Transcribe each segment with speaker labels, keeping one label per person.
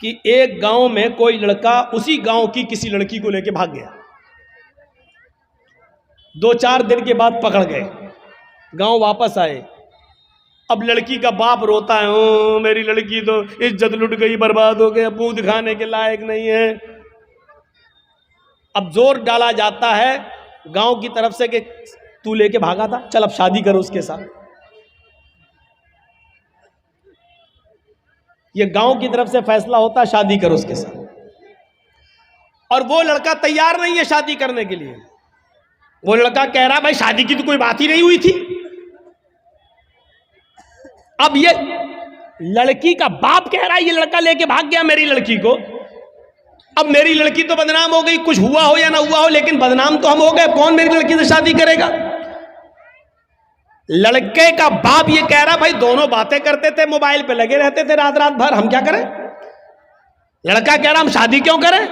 Speaker 1: कि एक गांव में कोई लड़का उसी गांव की किसी लड़की को लेके भाग गया। 2-4 दिन के बाद पकड़ गए, गांव वापस आए। अब लड़की का बाप रोता है, ओ मेरी लड़की तो इज्जत लुट गई, बर्बाद हो गई, मुंह दिखाने के लायक नहीं है। अब जोर डाला जाता है गांव की तरफ से कि तू लेके भागा था, चल अब शादी करो उसके साथ। ये गांव की तरफ से फैसला होता है शादी करो उसके साथ, और वो लड़का तैयार नहीं है शादी करने के लिए। वो लड़का कह रहा भाई शादी की तो कोई बात ही नहीं हुई थी। अब ये लड़की का बाप कह रहा है ये लड़का लेके भाग गया मेरी लड़की को। अब मेरी लड़की तो बदनाम हो गई, कुछ हुआ हो या ना हुआ हो, लेकिन बदनाम तो हम हो गए, कौन मेरी लड़की से शादी करेगा। लड़के का बाप ये कह रहा भाई दोनों बातें करते थे, मोबाइल पे लगे रहते थे रात रात भर, हम क्या करें। लड़का कह रहा हम शादी क्यों करें,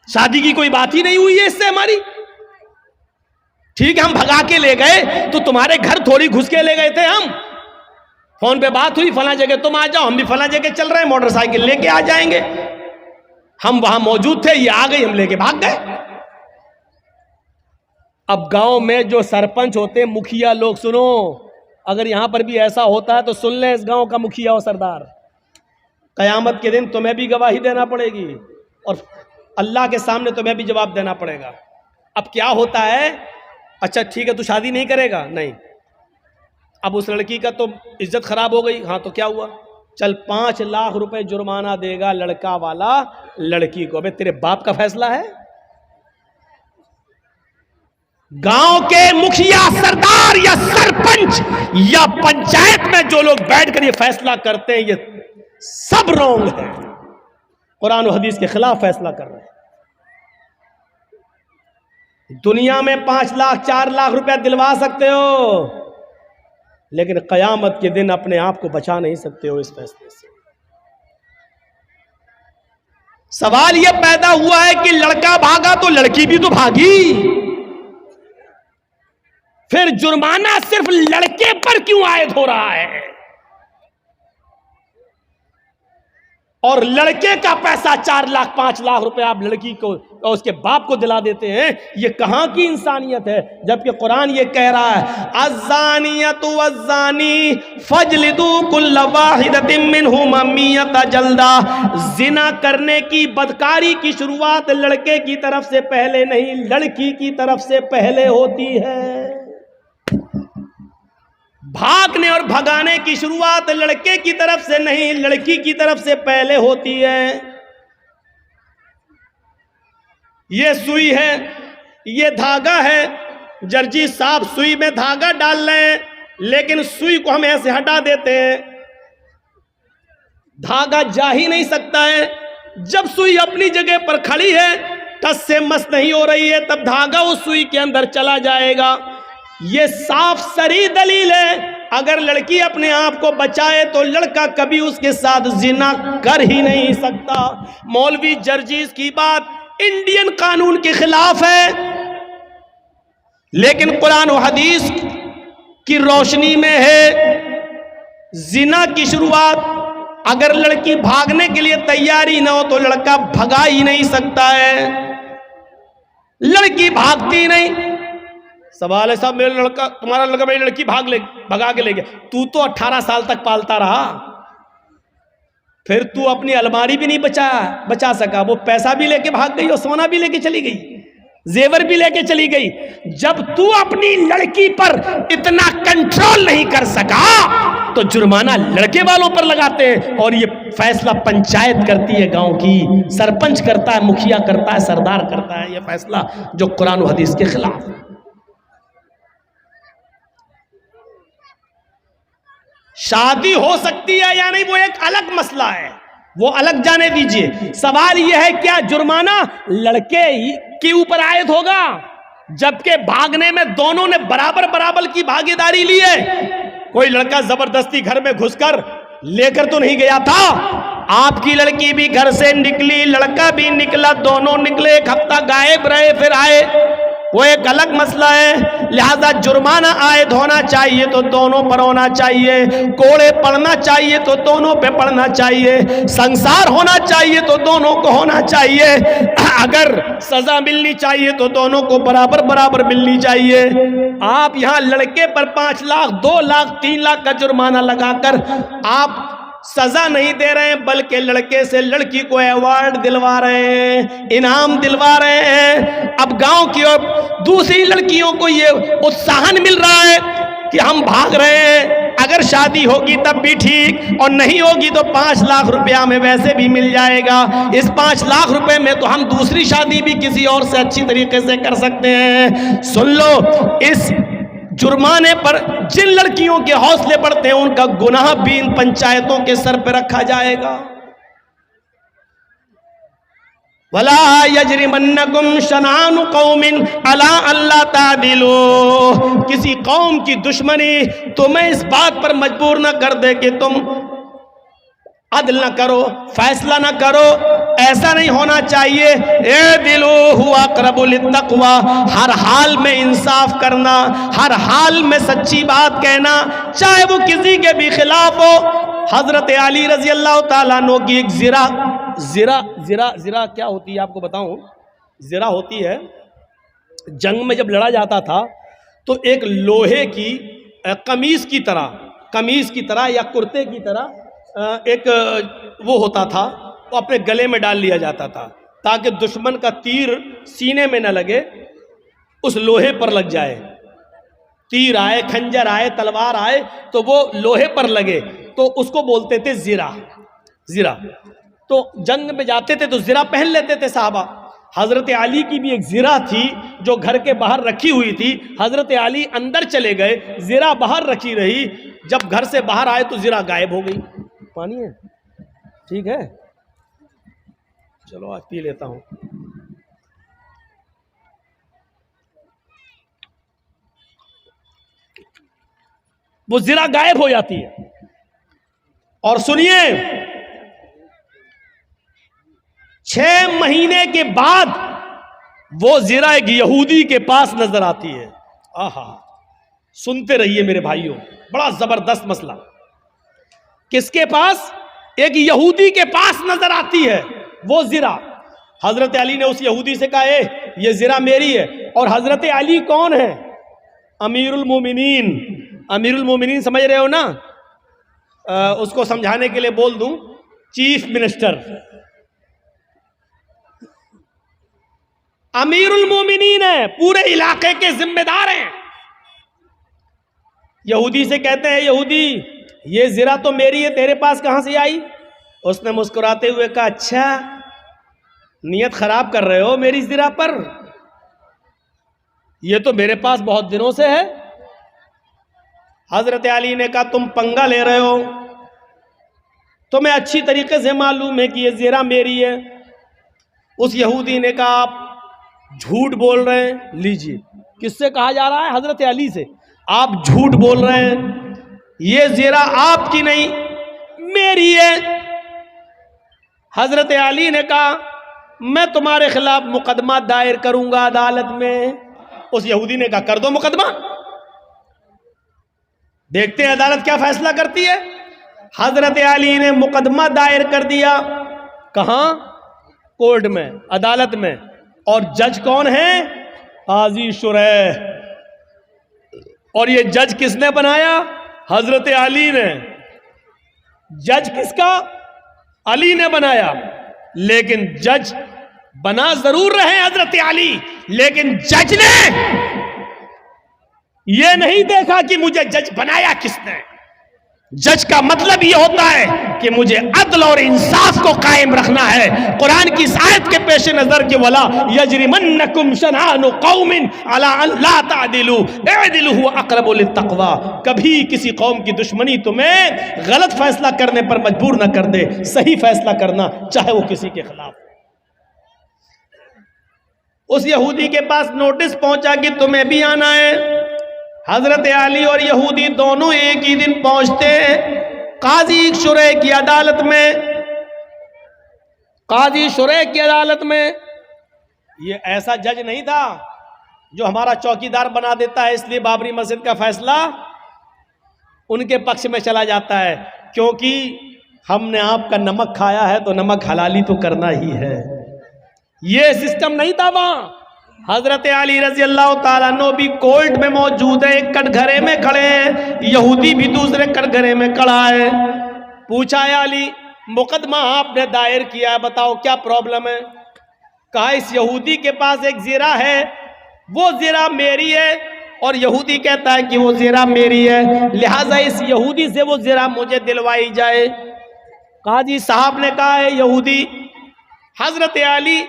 Speaker 1: शादी की कोई बात ही नहीं हुई है इससे हमारी। ठीक है हम भगा के ले गए तो तुम्हारे घर थोड़ी घुस के ले गए थे, हम फोन पे बात हुई फला जगह तुम आ जाओ, हम भी फला जगह चल रहे हैं, मोटरसाइकिल लेके आ जाएंगे। हम वहां मौजूद थे, ये आ गई, हम लेके भाग गए। अब गांव में जो सरपंच होते हैं, मुखिया लोग, सुनो, अगर यहां पर भी ऐसा होता है तो सुन ले, इस गांव का मुखिया और सरदार, कयामत के दिन तुम्हें भी गवाही देना पड़ेगी और अल्लाह के सामने तुम्हें भी जवाब देना पड़ेगा। अब क्या होता है, अच्छा ठीक है तू शादी नहीं करेगा, नहीं, अब उस लड़की का तो इज्जत खराब हो गई, हाँ तो क्या हुआ, चल 5 लाख रुपए जुर्माना देगा लड़का वाला लड़की को। अबे तेरे बाप का फैसला है। गांव के मुखिया, सरदार या सरपंच या पंचायत में जो लोग बैठकर ये फैसला करते हैं, ये सब रॉन्ग है, कुरान और हदीस के खिलाफ फैसला कर रहे हैं। दुनिया में 5 लाख 4 लाख रुपया दिलवा सकते हो, लेकिन कयामत के दिन अपने आप को बचा नहीं सकते हो इस फैसले से। सवाल यह पैदा हुआ है कि लड़का भागा तो लड़की भी तो भागी, फिर जुर्माना सिर्फ लड़के पर क्यों आयद हो रहा है, और लड़के का पैसा 4 लाख 5 लाख रुपए आप लड़की को और उसके बाप को दिला देते हैं। ये कहां की इंसानियत है, जबकि कुरान ये कह रहा है अज़्ज़ानियतु वज़्ज़ानी फजलिदू कुल्ल वाहिदतिन मिनहुमा मियता जल्दा। जिना करने की, बदकारी की शुरुआत लड़के की तरफ से पहले नहीं, लड़की की तरफ से पहले होती है। भागने और भगाने की शुरुआत लड़के की तरफ से नहीं, लड़की की तरफ से पहले होती है। ये सुई है, ये धागा है, जर्जी साहब सुई में धागा डाल रहे हैं, लेकिन सुई को हम ऐसे हटा देते हैं, धागा जा ही नहीं सकता है। जब सुई अपनी जगह पर खड़ी है, टस से मस नहीं हो रही है, तब धागा उस सुई के अंदर चला जाएगा। ये साफ सरी दलील है, अगर लड़की अपने आप को बचाए तो लड़का कभी उसके साथ जिना कर ही नहीं सकता। मौलवी जर्जीस की बात इंडियन कानून के खिलाफ है, लेकिन कुरान और हदीस की रोशनी में है। जिना की शुरुआत अगर लड़की भागने के लिए तैयारी ना हो तो लड़का भगा ही नहीं सकता है, लड़की भागती नहीं। सवाल है साहब, मेरा लड़का, तुम्हारा लड़का मेरी लड़की भगा के ले गया, तू तो 18 साल तक पालता रहा, फिर तू अपनी अलमारी भी नहीं बचा सका, वो पैसा भी लेके भाग गई और सोना भी लेके चली गई, जेवर भी लेके चली गई। जब तू अपनी लड़की पर इतना कंट्रोल नहीं कर सका तो जुर्माना लड़के वालों पर लगाते हैं, और ये फैसला पंचायत करती है, गांव की सरपंच करता है, मुखिया करता है, सरदार करता है, ये फैसला जो कुरान और हदीस के खिलाफ है। शादी हो सकती है या नहीं वो एक अलग मसला है, वो अलग जाने दीजिए। सवाल यह है क्या जुर्माना लड़के के ऊपर आयद होगा, जबकि भागने में दोनों ने बराबर बराबर की भागीदारी ली है। कोई लड़का जबरदस्ती घर में घुसकर लेकर तो नहीं गया था, आपकी लड़की भी घर से निकली, लड़का भी निकला, दोनों निकले, 1 हफ्ता गायब रहे, फिर आए, वो एक अलग मसला है। लिहाजा जुर्माना आयद होना चाहिए तो दोनों पर होना चाहिए, कोड़े पड़ना चाहिए तो दोनों पे पड़ना चाहिए, संसार होना चाहिए तो दोनों को होना चाहिए, अगर सजा मिलनी चाहिए तो दोनों को बराबर बराबर मिलनी चाहिए। आप यहां लड़के पर 5 लाख 2 लाख 3 लाख का जुर्माना लगाकर आप सजा नहीं दे रहे हैं, बल्कि लड़के से लड़की को अवार्ड दिलवा रहे हैं, इनाम दिलवा रहे हैं। अब गांव की और दूसरी लड़कियों को ये उत्साहन मिल रहा है कि हम भाग रहे हैं, अगर शादी होगी तब भी ठीक, और नहीं होगी तो 5 लाख रुपया में वैसे भी मिल जाएगा। इस 5 लाख रुपए में तो हम दूसरी शादी भी किसी और से अच्छी तरीके से कर सकते हैं। सुन लो, इस जुर्माने पर जिन लड़कियों के हौसले बढ़ते हैं उनका गुनाह भी इन पंचायतों के सर पर रखा जाएगा। वला यजरिमन्नकुम शनानु कौमिन अला अल्ला तादिलू, किसी कौम की दुश्मनी तुम्हें इस बात पर मजबूर न कर दे कि तुम अदल न करो, फैसला न करो। ऐसा नहीं होना चाहिए। ए दिलो हुआ अक़रबु लित्तक़वा, हर हाल में इंसाफ करना, हर हाल में सच्ची बात कहना, चाहे वो किसी के भी खिलाफ हो। हजरत अली रजी अल्लाह ताला अन्हु की एक जिरा क्या होती है आपको बताऊं। जिरा होती है, जंग में जब लड़ा जाता था तो एक लोहे की कमीज की तरह या कुर्ते की तरह एक वो होता था, वो अपने गले में डाल लिया जाता था ताकि दुश्मन का तीर सीने में न लगे, उस लोहे पर लग जाए। तीर आए, खंजर आए, तलवार आए तो वो लोहे पर लगे, तो उसको बोलते थे जिरा। तो जंग में जाते थे तो जिरा पहन लेते थे साहबा। हजरत अली की भी एक जिरा थी जो घर के बाहर रखी हुई थी। हजरत अली अंदर चले गए, जिरा बाहर रखी रही। जब घर से बाहर आए तो जिरा गायब हो गई। पानी है? ठीक है, चलो आज पी लेता हूं। वो जिरा गायब हो जाती है। और सुनिए, 6 महीने के बाद वो जिरा एक यहूदी के पास नजर आती है। आहा, सुनते रहिए मेरे भाइयों, बड़ा जबरदस्त मसला। किसके पास? एक यहूदी के पास नजर आती है वो जिरा। हजरत अली ने उस यहूदी से कहा, ये जिरा मेरी है। और हजरत अली कौन है? अमीरुल मोमिनीन। अमीरुल मोमिनीन समझ रहे हो ना? उसको समझाने के लिए बोल दूं, चीफ मिनिस्टर। अमीरुल मोमिनीन है, पूरे इलाके के जिम्मेदार हैं। यहूदी से कहते हैं, यहूदी ये जिरा तो मेरी है, तेरे पास कहां से आई? उसने मुस्कुराते हुए कहा, अच्छा नियत खराब कर रहे हो मेरी जिरा पर, ये तो मेरे पास बहुत दिनों से है। हजरत अली ने कहा, तुम पंगा ले रहे हो, तुम्हें अच्छी तरीके से मालूम है कि ये जिरा मेरी है। उस यहूदी ने कहा, आप झूठ बोल रहे हैं। लीजिए, किससे कहा जा रहा है? हजरत अली से। आप झूठ बोल रहे हैं, ये जिरा आपकी नहीं मेरी है। हजरत अली ने कहा, मैं तुम्हारे खिलाफ मुकदमा दायर करूंगा अदालत में। उस यहूदी ने कहा, कर दो मुकदमा, देखते हैं अदालत क्या फैसला करती है। हजरत अली ने मुकदमा दायर कर दिया। कहां? कोर्ट में, अदालत में। और जज कौन है? काजी शुरैह। और ये जज किसने बनाया? हजरत अली ने। जज किसका? अली ने बनाया। लेकिन जज बना जरूर रहे हजरत अली, लेकिन जज ने यह नहीं देखा कि मुझे जज बनाया किसने। जज का मतलब यह होता है कि मुझे अदल और इंसाफ को कायम रखना है। कुरान की इस आयत के पेश नजर के वला यजरिमन्नकुम शनानु कौमिन अला अल्ला तादिलू इअदिलू हुवा अक़रबु लित्तक़वा। कभी किसी कौम की दुश्मनी तुम्हें गलत फैसला करने पर मजबूर न कर दे, सही फैसला करना, चाहे वो किसी के खिलाफ। उस यहूदी के पास नोटिस पहुंचा कि तुम्हें भी आना है। हजरत अली और यहूदी दोनों एक ही दिन पहुंचते हैं काजी शुरैह की अदालत में। काजी शुरैह की अदालत में ये ऐसा जज नहीं था जो हमारा चौकीदार बना देता है, इसलिए बाबरी मस्जिद का फैसला उनके पक्ष में चला जाता है, क्योंकि हमने आपका नमक खाया है तो नमक हलाली तो करना ही है। ये सिस्टम नहीं था वहां। हजरत अली रजी अल्लाह ताला अन्हु भी कोर्ट में मौजूद है, एक कटघरे में खड़े हैं, यहूदी भी दूसरे कटघरे में खड़ा है। पूछा है अली, मुकदमा आपने दायर किया है, बताओ क्या प्रॉब्लम है? कहा इस यहूदी के पास एक ज़िरा है, वो ज़िरा मेरी है, और यहूदी कहता है कि वो ज़िरा मेरी है, लिहाजा इस यहूदी से वो ज़िरा मुझे दिलवाई जाए। काजी साहब ने कहा है यहूदी, हजरत अली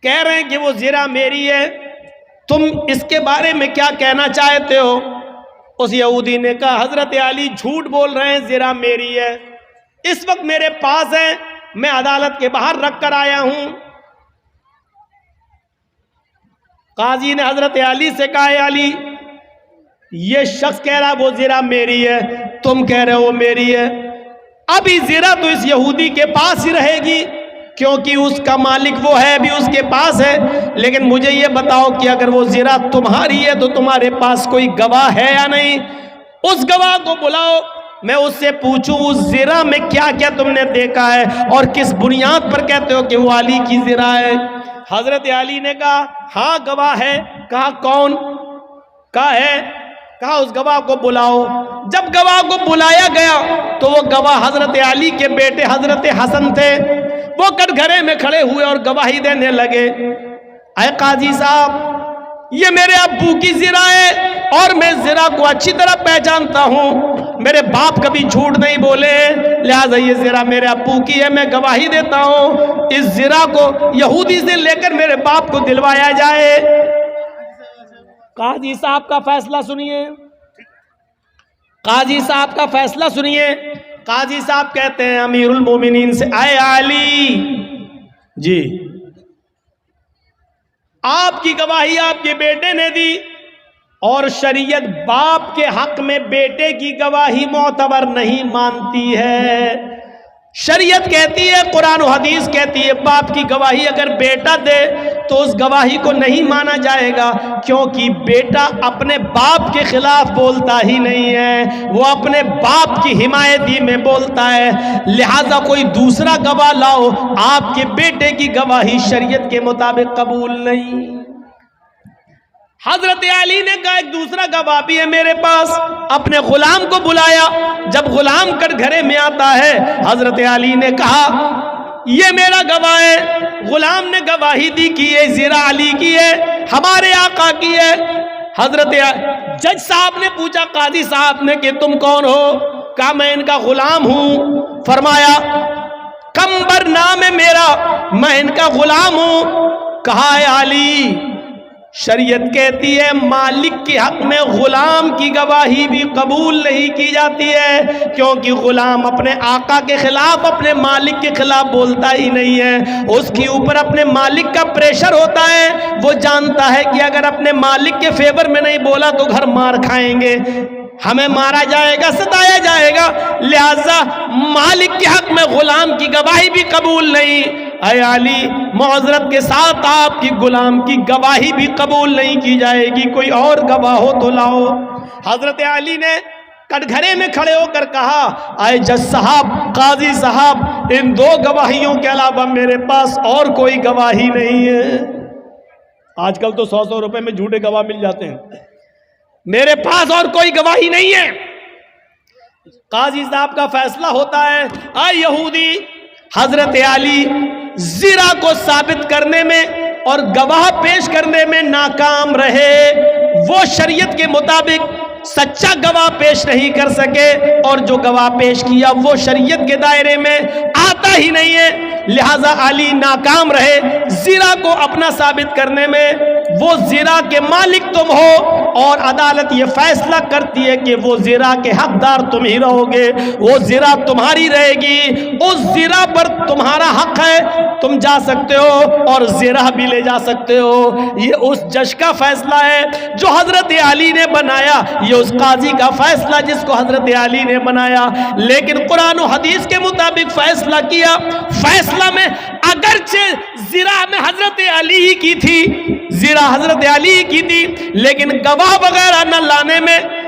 Speaker 1: कह रहे हैं कि वो ज़िरा मेरी है, तुम इसके बारे में क्या कहना चाहते हो? उस यहूदी ने कहा हजरत अली झूठ बोल रहे हैं, ज़िरा मेरी है, इस वक्त मेरे पास है, मैं अदालत के बाहर रख कर आया हूं। काजी ने हजरत अली से कहा अली, ये शख्स कह रहा वो ज़िरा मेरी है, तुम कह रहे हो वो मेरी है, अभी ज़िरा तो इस यहूदी के पास ही रहेगी, क्योंकि उसका मालिक वो है, भी उसके पास है। लेकिन मुझे ये बताओ कि अगर वो ज़िरा तुम्हारी है तो तुम्हारे पास कोई गवाह है या नहीं? उस गवाह को बुलाओ, मैं उससे पूछूं उस ज़िरा में क्या क्या तुमने देखा है और किस बुनियाद पर कहते हो कि वो अली की ज़िरा है। हजरत अली ने कहा हाँ गवाह है। कहा कौन? कहा है। कहा उस गवाह को बुलाओ। जब गवाह को बुलाया गया तो वो गवाह हजरत अली के बेटे हजरत हसन थे। वो कटघरे में खड़े हुए और गवाही देने लगे, अय काजी साहब, ये मेरे अब्बू की ज़िरा है और मैं ज़िरा को अच्छी तरह पहचानता हूँ, मेरे बाप कभी झूठ नहीं बोले, लिहाजा ये ज़िरा मेरे अब्बू की है, मैं गवाही देता हूँ इस ज़िरा को यहूदी से लेकर मेरे बाप को दिलवाया जाए। काजी साहब का फैसला सुनिए, काजी साहब का फैसला सुनिए। काजी साहब कहते हैं अमीरुल मोमिनीन से, आए अली जी, आपकी गवाही आपके बेटे ने दी और शरीयत बाप के हक में बेटे की गवाही मोतबर नहीं मानती है। शरीयत कहती है, कुरान और हदीस कहती है, बाप की गवाही अगर बेटा दे तो उस गवाही को नहीं माना जाएगा, क्योंकि बेटा अपने बाप के खिलाफ बोलता ही नहीं है, वो अपने बाप की हिमायती में बोलता है। लिहाजा कोई दूसरा गवाह लाओ, आपके बेटे की गवाही शरीयत के मुताबिक कबूल नहीं। हजरत अली ने कहा एक दूसरा गवाह भी है मेरे पास। अपने गुलाम को बुलाया। जब गुलाम कटघरे में आता है, हजरत अली ने कहा ये मेरा गवाह है। गुलाम ने गवाही दी कि ये ज़िरा अली की है, हमारे आका की है। हजरत जज साहब ने पूछा काजी साहब ने कि तुम कौन हो? कहा मैं इनका गुलाम हूं। फरमाया कंबर नाम है मेरा, मैं इनका गुलाम हूं। कहा है अली, शरीयत कहती है मालिक के हक में गुलाम की गवाही भी कबूल नहीं की जाती है, क्योंकि गुलाम अपने आका के खिलाफ, अपने मालिक के खिलाफ बोलता ही नहीं है। उसके ऊपर अपने मालिक का प्रेशर होता है, वो जानता है कि अगर अपने मालिक के फेवर में नहीं बोला तो घर मार खाएंगे, हमें मारा जाएगा, सताया जाएगा। लिहाजा मालिक के हक में गुलाम की गवाही भी कबूल नहीं। ऐ अली, मुअज़्ज़रत के साथ आपकी गुलाम की गवाही भी कबूल नहीं की जाएगी, कोई और गवाह हो तो लाओ। हजरत अली ने कटघरे में खड़े होकर कहा, ऐ जज साहब, काजी साहब, इन दो गवाहियों के अलावा मेरे पास और कोई गवाही नहीं है। आजकल तो 100-100 रुपए में झूठे गवाह मिल जाते हैं। मेरे पास और कोई गवाही नहीं है। काजी साहब का फैसला होता है, ऐ यहूदी, हजरत अली ज़िरा को साबित करने में और गवाह पेश करने में नाकाम रहे। वो शरीयत के मुताबिक सच्चा गवाह पेश नहीं कर सके, और जो गवाह पेश किया वो शरीयत के दायरे में आता ही नहीं है। लिहाजा अली नाकाम रहे ज़िरा को अपना साबित करने में। वो ज़िरा के मालिक तुम हो और अदालत ये फैसला करती है कि वो ज़िरा के हकदार तुम ही रहोगे, वो ज़िरा तुम्हारी रहेगी, उस ज़िरा पर तुम्हारा हक है, तुम जा सकते हो और ज़िरा भी ले जा सकते हो। ये उस जज का फैसला है जो हजरत अली ने बनाया, ये उस काजी का फैसला जिसको हजरत अली ने बनाया। लेकिन कुरान और हदीस के मुताबिक फैसला किया। फैसला में अगर अगरचे जिरा में हजरत अली ही की थी, जिरा हजरत अली की थी, लेकिन गवाह वगैरह न लाने में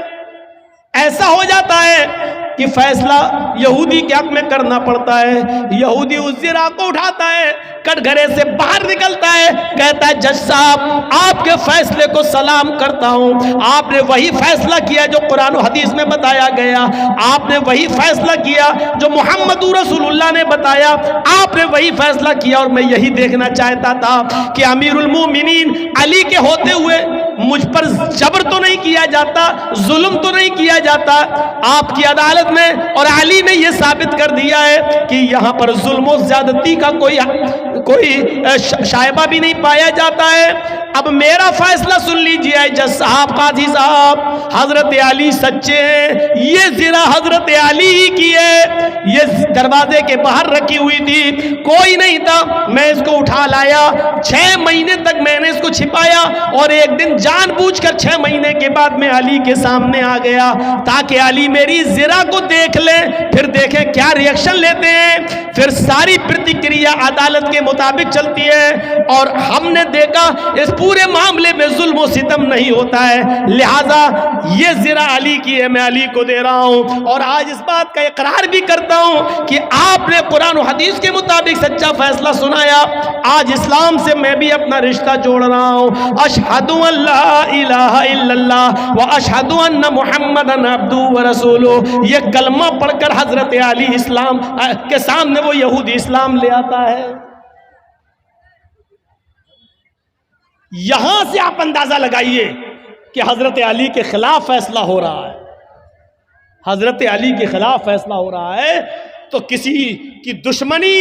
Speaker 1: ऐसा हो जाता है कि फैसला यहूदी के हक में करना पड़ता है। यहूदी उस जिरा को उठाता है, कटघरे से बाहर निकलता है, कहता है जज साहब आपके फैसले को सलाम करता हूं, आपने वही फैसला किया जो कुरान और हदीस में बताया गया, आपने वही फैसला किया जो मोहम्मद रसूलुल्लाह ने बताया, आपने वही फैसला किया। और मैं यही देखना चाहता था कि अमीरुल मोमिनीन अली के होते हुए मुझ पर जबर तो नहीं किया जाता, जुल्म तो नहीं किया जाता आपकी अदालत में, और अली ने यह साबित कर दिया है कि यहां पर जुल्म और ज्यादती का कोई शायबा भी नहीं पाया जाता है। अब मेरा फैसला सुन लीजिए जज साहब, काजी साहब, हजरत अली सच्चे हैं, ये जिरा हजरत अली ही की है, ये दरवाजे के बाहर रखी हुई थी, कोई नहीं था, मैं इसको उठा लाया, 6 महीने तक मैंने इसको छिपाया, और एक दिन जानबूझकर 6 महीने के बाद मैं अली के सामने आ गया ताकि अली मेरी जिरा को देख ले, फिर देखे क्या रिएक्शन लेते हैं, फिर सारी प्रतिक्रिया अदालत के मुताबिक चलती है। और हमने देखा इस पूरे मामले में जुल्म और सितम नहीं होता है, लिहाजा ये जिरा अली की है, मैं अली को दे रहा हूं। और आज इस बात का इकरार भी करता हूं कि आपने कुरान और हदीस के मुताबिक सच्चा फैसला सुनाया। आज इस्लाम से मैं भी अपना रिश्ता जोड़ रहा हूं। अशहदु अल्ला इलाहा इल्लल्लाह व अशहदु अन्ना मुहम्मदन अब्दुहु व रसूलुहु, ये कलमा पढ़कर हजरत अली इस्लाम के सामने वो यहूदी इस्लाम ले आता है। यहां से आप अंदाजा लगाइए कि हजरत अली के खिलाफ फैसला हो रहा है, हजरत अली के खिलाफ फैसला हो रहा है, तो किसी की दुश्मनी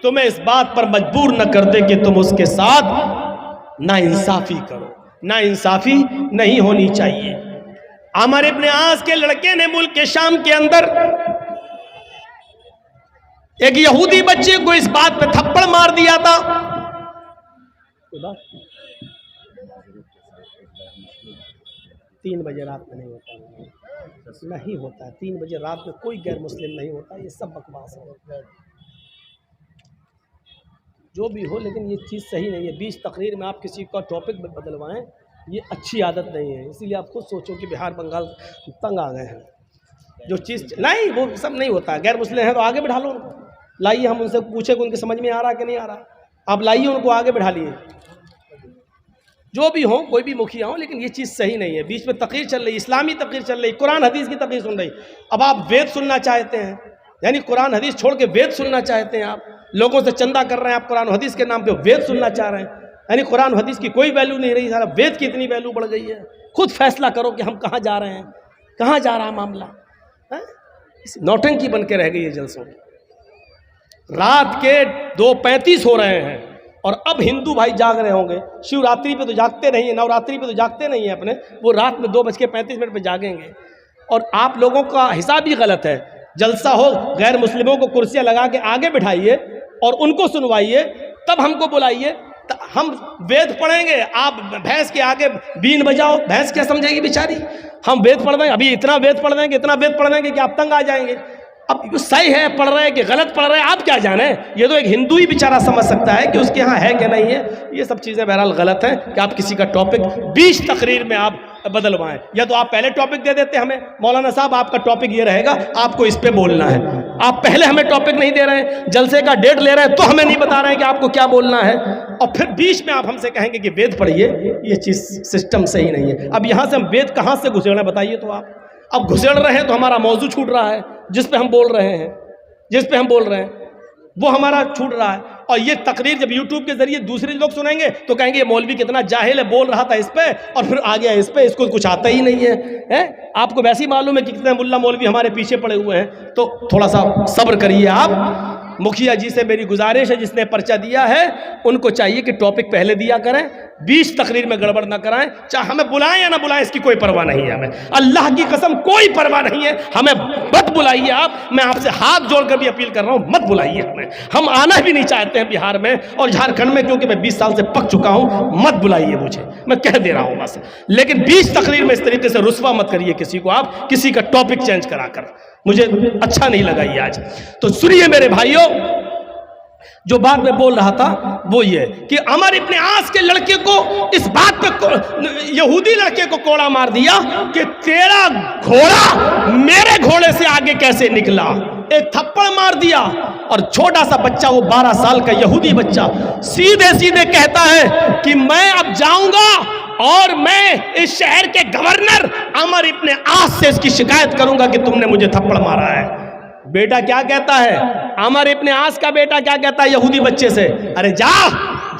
Speaker 1: तुम्हें इस बात पर मजबूर न कर दे कि तुम उसके साथ नाइंसाफी करो। नाइंसाफी नहीं होनी चाहिए। अमर इब्न आस के लड़के ने मुल्क के शाम के अंदर एक यहूदी बच्चे को इस बात पे थप्पड़ मार दिया था। 3 बजे रात में नहीं होता, 3 बजे रात में कोई गैर मुस्लिम नहीं होता, ये सब बकवास है। जो भी हो, लेकिन ये चीज़ सही नहीं है। 20 तकरीर में आप किसी का टॉपिक बदलवाएं, ये अच्छी आदत नहीं है। इसीलिए आप खुद सोचो कि बिहार बंगाल तंग आ गए हैं। जो चीज़ नहीं, वो सब नहीं होता। गैर मुस्लिम है तो आगे बिठा लो उनको, लाइए, हम उनसे पूछे कि उनके समझ में आ रहा कि नहीं आ रहा, आप लाइए उनको आगे बिठा लिए। जो भी हो, कोई भी मुखिया हो, लेकिन ये चीज़ सही नहीं है। बीच में तकरीर चल रही, इस्लामी तकरीर चल रही, कुरान हदीस की तकरीर सुन रही। अब आप वेद सुनना चाहते हैं, यानी कुरान हदीस छोड़ के वेद सुनना चाहते हैं, आप लोगों से चंदा कर रहे हैं, आप कुरान हदीस के नाम पे वेद सुनना चाह रहे हैं, यानी कुरान हदीस की कोई वैल्यू नहीं रही, सारा वेद की इतनी वैल्यू बढ़ गई है। खुद फैसला करो कि हम कहाँ जा रहे हैं, कहाँ जा रहा मामला है। नौटंकी बन के रह गई है जलसों। रात के 2:35 हो रहे हैं और अब हिंदू भाई जाग रहे होंगे। शिवरात्रि पे तो जागते नहीं है, नवरात्रि पे तो जागते नहीं है अपने, वो रात में 2:35 पे जागेंगे। और आप लोगों का हिसाब ही गलत है। जलसा हो, गैर मुस्लिमों को कुर्सियां लगा के आगे बिठाइए और उनको सुनवाइए, तब हमको बुलाइए, हम वेद पढ़ेंगे। आप भैंस के आगे बीन बजाओ, भैंस क्या समझेगी बेचारी। हम वेद पढ़ देंगे, अभी इतना वेद पढ़ देंगे, इतना वेद पढ़ देंगे कि आप तंग आ जाएंगे। अब सही है पढ़ रहे हैं कि गलत पढ़ रहे हैं, आप क्या जाने। ये तो एक हिंदू ही बेचारा समझ सकता है कि उसके यहाँ है कि नहीं है। ये सब चीज़ें बहरहाल गलत हैं कि आप किसी का टॉपिक 20 तकरीर में आप बदलवाएं। या तो आप पहले टॉपिक दे देते हमें, मौलाना साहब आपका टॉपिक ये रहेगा, आपको इस पे बोलना है। आप पहले हमें टॉपिक नहीं दे रहे हैं, जलसे का डेट ले रहे हैं, तो हमें नहीं बता रहे हैं कि आपको क्या बोलना है, और फिर बीच में आप हमसे कहेंगे कि वेद पढ़िए। ये चीज़ सिस्टम सही नहीं है। अब यहाँ से हम वेद कहाँ से घुसेड़े बताइए तो आप। अब घुसेड़ रहे हैं तो हमारा मौजू छूट रहा है, जिस पे हम बोल रहे हैं, वो हमारा छूट रहा है। और ये तकरीर जब यूट्यूब के जरिए दूसरे लोग सुनेंगे तो कहेंगे ये मौलवी कितना जाहिल है, बोल रहा था इस पे और फिर आ गया इस पे, इसको कुछ आता ही नहीं है। आपको वैसे ही मालूम है कि कितने मुल्ला मौलवी हमारे पीछे पड़े हुए हैं। तो थोड़ा सा सब्र करिए आप। मुखिया जी से मेरी गुजारिश है, जिसने पर्चा दिया है उनको चाहिए कि टॉपिक पहले दिया करें, 20 तकरीर में गड़बड़ ना कराएं। चाहे हमें बुलाएं या ना बुलाएं, इसकी कोई परवाह नहीं है हमें, अल्लाह की कसम कोई परवाह नहीं है। हमें मत बुलाइए आप, मैं आपसे हाथ जोड़कर भी अपील कर रहा हूं, मत बुलाइए हमें। हम आना भी नहीं चाहते हैं बिहार में और झारखंड में, क्योंकि मैं 20 साल से पक चुका हूं। मत बुलाइए मुझे, मैं कह दे रहा हूं बस। लेकिन 20 तकरीर में इस तरीके से रुस्वा मत करिए किसी को, आप किसी का टॉपिक चेंज कराकर, मुझे अच्छा नहीं लगा ये आज। तो सुनिए मेरे भाइयों, जो बात मैं बोल रहा था वो ये कि अमर इब्न आस के लड़के को इस बात पे यहूदी लड़के को कोड़ा मार दिया कि तेरा घोड़ा मेरे घोड़े से आगे कैसे निकला, एक थप्पड़ मार दिया। और छोटा सा बच्चा, वो 12 साल का यहूदी बच्चा, सीधे सीधे कहता है कि मैं अब जाऊंगा और मैं इस शहर के गवर्नर अमर इब्न आस से इसकी शिकायत करूंगा कि तुमने मुझे थप्पड़ मारा है। बेटा क्या कहता है, अमर इब्न आस का बेटा क्या कहता है यहूदी बच्चे से, अरे जा,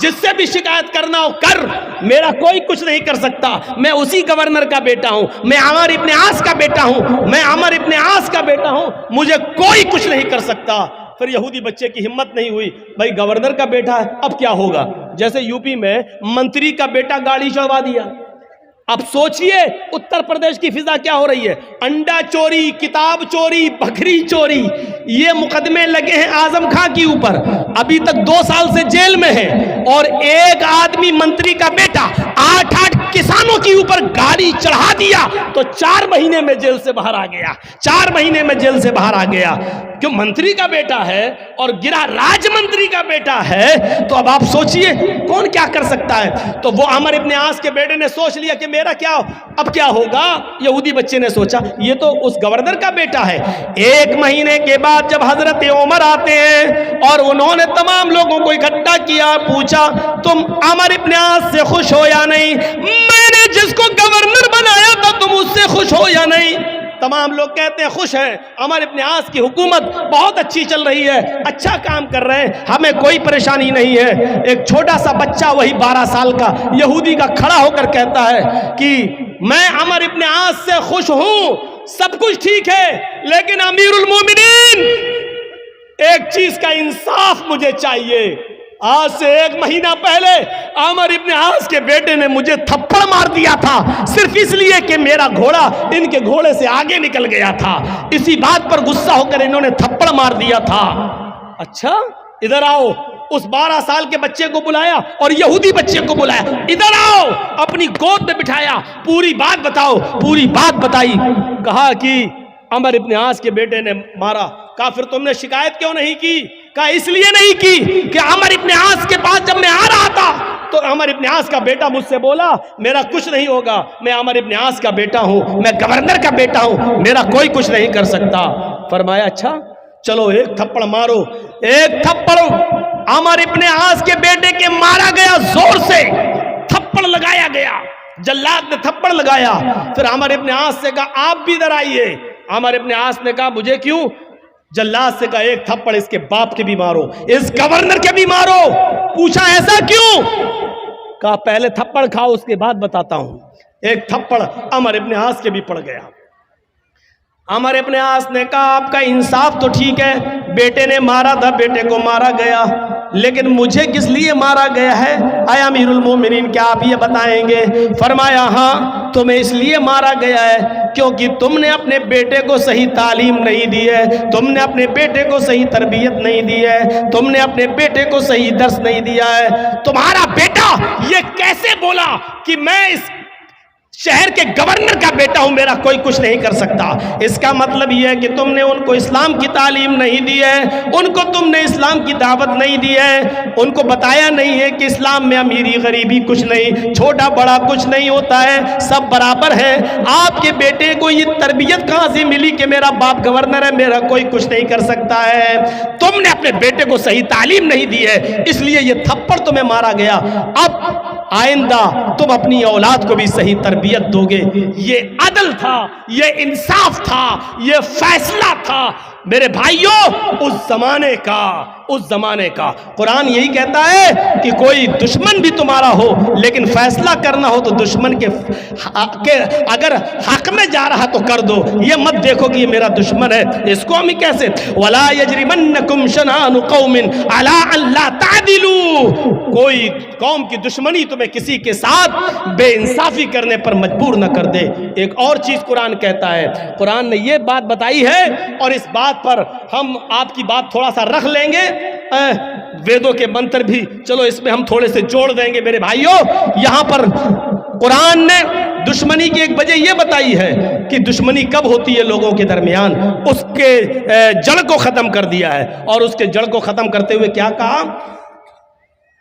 Speaker 1: जिससे भी शिकायत करना हो कर, मेरा कोई कुछ नहीं कर सकता, मैं उसी गवर्नर का बेटा हूं, मैं अमर इब्न आस का बेटा हूं, मैं अमर इब्न आस का बेटा हूं, मुझे कोई कुछ नहीं कर सकता। फिर यहूदी बच्चे की हिम्मत नहीं हुई, भाई गवर्नर का बेटा है अब क्या होगा, जैसे यूपी में मंत्री का बेटा गाड़ी चढ़वा दिया। अब सोचिए उत्तर प्रदेश की फिजा क्या हो रही है, अंडा चोरी, किताब चोरी, बकरी चोरी, ये मुकदमे लगे हैं आजम खां के ऊपर, अभी तक 2 साल से जेल में है। और एक आदमी मंत्री का बेटा 8 किसानों के ऊपर गाड़ी चढ़ा दिया तो 4 महीने में जेल से बाहर आ गया, 4 महीने में जेल से बाहर आ गया। क्यों, मंत्री का बेटा है और गिरा राज्य मंत्री का बेटा है, तो अब आप सोचिए कौन क्या कर सकता है। तो वो अमर इब्न आस के बेटे ने सोच लिया कि मेरा क्या, अब क्या होगा। यहूदी बच्चे ने सोचा ये तो उस गवर्नर का बेटा है। 1 महीने के बाद जब हजरत उमर आते हैं और उन्होंने तमाम लोगों को इकट्ठा किया, पूछा तुम अमर इब्न आस से खुश हो या नहीं, मैंने जिसको गवर्नर बनाया था तुम उससे खुश हो या नहीं। तमाम लोग कहते हैं खुश हैं, अमर इब्न आस की हुकूमत बहुत अच्छी चल रही है, अच्छा काम कर रहे हैं, हमें कोई परेशानी नहीं है। एक छोटा सा बच्चा, वही 12 साल का यहूदी का, खड़ा होकर कहता है कि मैं अमर इब्न आस से खुश हूं, सब कुछ ठीक है, लेकिन अमीरुल मोमिनीन एक चीज का इंसाफ मुझे चाहिए। आज से 1 महीना पहले अमर इब्न आस के बेटे ने मुझे थप्पड़ मार दिया था, सिर्फ इसलिए कि मेरा घोड़ा इनके घोड़े से आगे निकल गया था। इसी बात पर गुस्सा होकर इन्होंने थप्पड़ मार दिया था। अच्छा, इधर आओ। उस 12 साल के बच्चे को बुलाया और यहूदी बच्चे को बुलाया, इधर आओ, अपनी गोद में बिठाया, पूरी बात बताओ। पूरी बात बताई, कहा कि अमर इब्न आस के बेटे ने मारा। कहा फिर तुमने शिकायत क्यों नहीं की? कहा इसलिए नहीं की कि अमर इब्न आस के पास जब मैं आ रहा था तो अमर इब्न आस का बेटा मुझसे बोला मेरा कुछ नहीं होगा, मैं अमर इब्न आस का बेटा हूं, मैं गवर्नर का बेटा हूं, मेरा कोई कुछ नहीं कर सकता। फरमाया अच्छा चलो एक थप्पड़ मारो। एक थप्पड़ अमर इब्न आस के बेटे के मारा गया, जोर से थप्पड़ लगाया गया, जल्लाद ने थप्पड़ लगाया। फिर अमर इब्न आस से कहा आप भी इधर आइए। अमर इब्न आस ने कहा मुझे क्यों? जल्लाद से कहा एक थप्पड़ इसके बाप के भी मारो, इस गवर्नर के भी मारो। पूछा ऐसा क्यों? कहा पहले थप्पड़ खाओ उसके बाद बताता हूं। एक थप्पड़ अमर इब्न आस के भी पड़ गया। अमर इब्न आस ने कहा आपका इंसाफ तो ठीक है, बेटे ने मारा था, बेटे को मारा गया, लेकिन मुझे किस लिए मारा गया है आया अमीरुल मोमिनीन, क्या आप ये बताएंगे? फरमाया हाँ तुम्हें इसलिए मारा गया है क्योंकि तुमने अपने बेटे को सही तालीम नहीं दी है, तुमने अपने बेटे को सही तरबियत नहीं दी है, तुमने अपने बेटे को सही दर्स नहीं दिया है। तुम्हारा बेटा ये कैसे बोला कि मैं इस शहर के गवर्नर का बेटा हूं, मेरा कोई कुछ नहीं कर सकता? इसका मतलब यह है कि तुमने उनको इस्लाम की तालीम नहीं दी है, उनको तुमने इस्लाम की दावत नहीं दी है, उनको बताया नहीं है कि इस्लाम में अमीरी गरीबी कुछ नहीं, छोटा बड़ा कुछ नहीं होता है, सब बराबर है। आपके बेटे को ये तरबियत कहां से मिली कि मेरा बाप गवर्नर है, मेरा कोई कुछ नहीं कर सकता है? तुमने अपने बेटे को सही तालीम नहीं दी है, इसलिए ये थप्पड़ तुम्हें मारा गया। अब आइंदा तुम अपनी औलाद को भी सही तरबियत दोगे। ये अदल था, ये इंसाफ था, ये फैसला था मेरे भाइयों उस जमाने का। कुरान यही कहता है कि कोई दुश्मन भी तुम्हारा हो लेकिन फैसला करना हो तो दुश्मन के अगर हक में जा रहा तो कर दो, ये मत देखो कि ये मेरा दुश्मन है, इसको हम कैसे। वला यजरिमन्नकुम शनानु कौमिन अला अल्ला तादिलू, कोई कौम की दुश्मनी तुम्हें किसी के साथ बेइंसाफी करने पर मजबूर न कर दे। एक और चीज कुरान कहता है, कुरान ने ये बात बताई है और इस बात पर हम आपकी बात थोड़ा सा रख लेंगे, वेदों के मंत्र भी चलो इसमें हम थोड़े से जोड़ देंगे मेरे भाइयों। यहां पर कुरान ने दुश्मनी की एक वजह यह बताई है कि दुश्मनी कब होती है लोगों के दरमियान, उसके जड़ को खत्म कर दिया है। और उसके जड़ को खत्म करते हुए क्या कहा,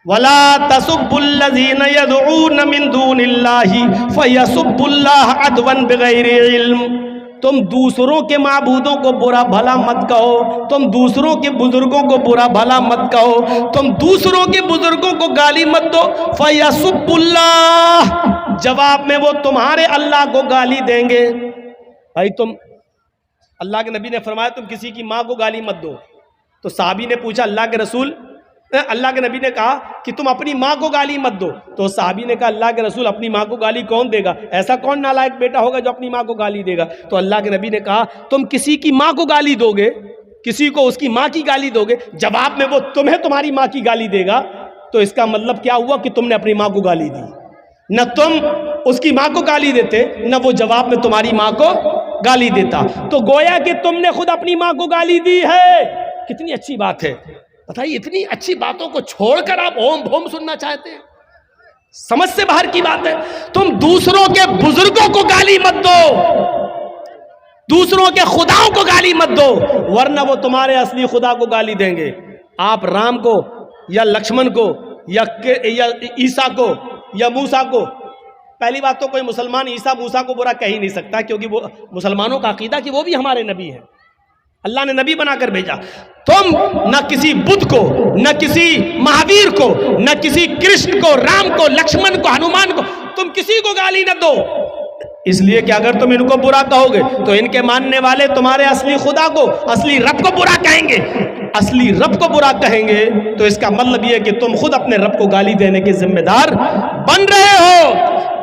Speaker 1: वला तसुब्बुल्लज़ीना यदऊन मिन दूनिल्लाहि फयसुब्बुल्लाह अदवन बिगैरि इल्म। तुम दूसरों के माबूदों को बुरा भला मत कहो, तुम दूसरों के बुजुर्गों को बुरा भला मत कहो, तुम दूसरों के बुजुर्गों को गाली मत दो। फयसुब्बुल्लाह, जवाब में वो तुम्हारे अल्लाह को गाली देंगे। भाई तुम, अल्लाह के नबी ने फरमाया तुम किसी की माँ को गाली मत दो। तो साहबी ने पूछा अल्लाह के रसूल, अल्लाह के नबी ने कहा कि तुम अपनी माँ को गाली मत दो। तो साहबी ने कहा अल्लाह के रसूल अपनी माँ को गाली कौन देगा, ऐसा कौन नालायक बेटा होगा जो अपनी माँ को गाली देगा। तो अल्लाह के नबी ने कहा तुम किसी की माँ को गाली दोगे, किसी को उसकी माँ की गाली दोगे, जवाब में वो तुम्हें तुम्हारी माँ की गाली देगा, तो इसका मतलब क्या हुआ कि तुमने अपनी माँ को गाली दी। न तुम उसकी माँ को गाली देते, न वो जवाब में तुम्हारी माँ को गाली देता। तो गोया कि तुमने खुद अपनी माँ को गाली दी है। कितनी अच्छी बात है, बताइए, इतनी अच्छी बातों को छोड़कर आप ओम भोम सुनना चाहते हैं, समझ से बाहर की बात है। तुम दूसरों के बुजुर्गों को गाली मत दो, दूसरों के खुदाओं को गाली मत दो, वरना वो तुम्हारे असली खुदा को गाली देंगे। आप राम को या लक्ष्मण को या ईसा को या मूसा को, पहली बात तो कोई मुसलमान ईसा मूसा को बुरा कह ही नहीं सकता, क्योंकि वो मुसलमानों का अकीदा कि वो भी हमारे नबी हैं, अल्लाह ने नबी बनाकर भेजा। तुम न किसी बुद्ध को, न किसी महावीर को, न किसी कृष्ण को, राम को, लक्ष्मण को, हनुमान को, तुम किसी को गाली न दो, इसलिए कि अगर तुम इनको बुरा कहोगे तो इनके मानने वाले तुम्हारे असली खुदा को, असली रब को बुरा कहेंगे। असली रब को बुरा कहेंगे तो इसका मतलब यह कि तुम खुद अपने रब को गाली देने के जिम्मेदार बन रहे हो।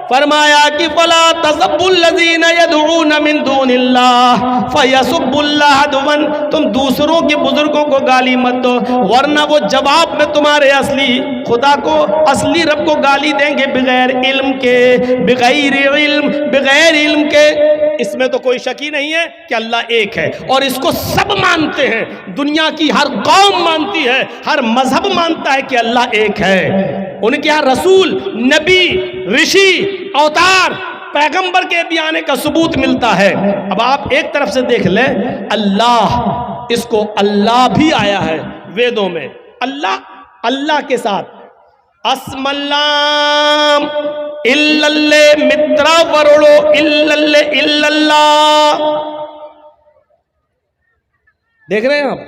Speaker 1: फरमाया कि फला तसब्बुल्लज़ीना यदऊन मिन दूनिल्लाह फयसुब्बुल्लाह अदवन, तुम दूसरों के बुजुर्गों को गाली मत दो, वरना वो जवाब में तुम्हारे असली खुदा को, असली रब को गाली देंगे बगैर इल्म के, बगैर इल्म के। इसमें तो कोई शक ही नहीं है कि अल्लाह एक है, और इसको सब मानते हैं, दुनिया की हर कौम मानती है, हर मजहब मानता है कि अल्लाह एक है। उनके यहाँ रसूल, नबी, ऋषि, अवतार, पैगंबर के भी आने का सबूत मिलता है। अब आप एक तरफ से देख लें, अल्लाह, इसको अल्लाह भी आया है वेदों में, अल्लाह, अल्लाह के साथ अस्मल्लाम इल्लल्ले मित्रा वरोड़ो इल्लल्ले इल्लल्लाह, देख रहे हैं आप,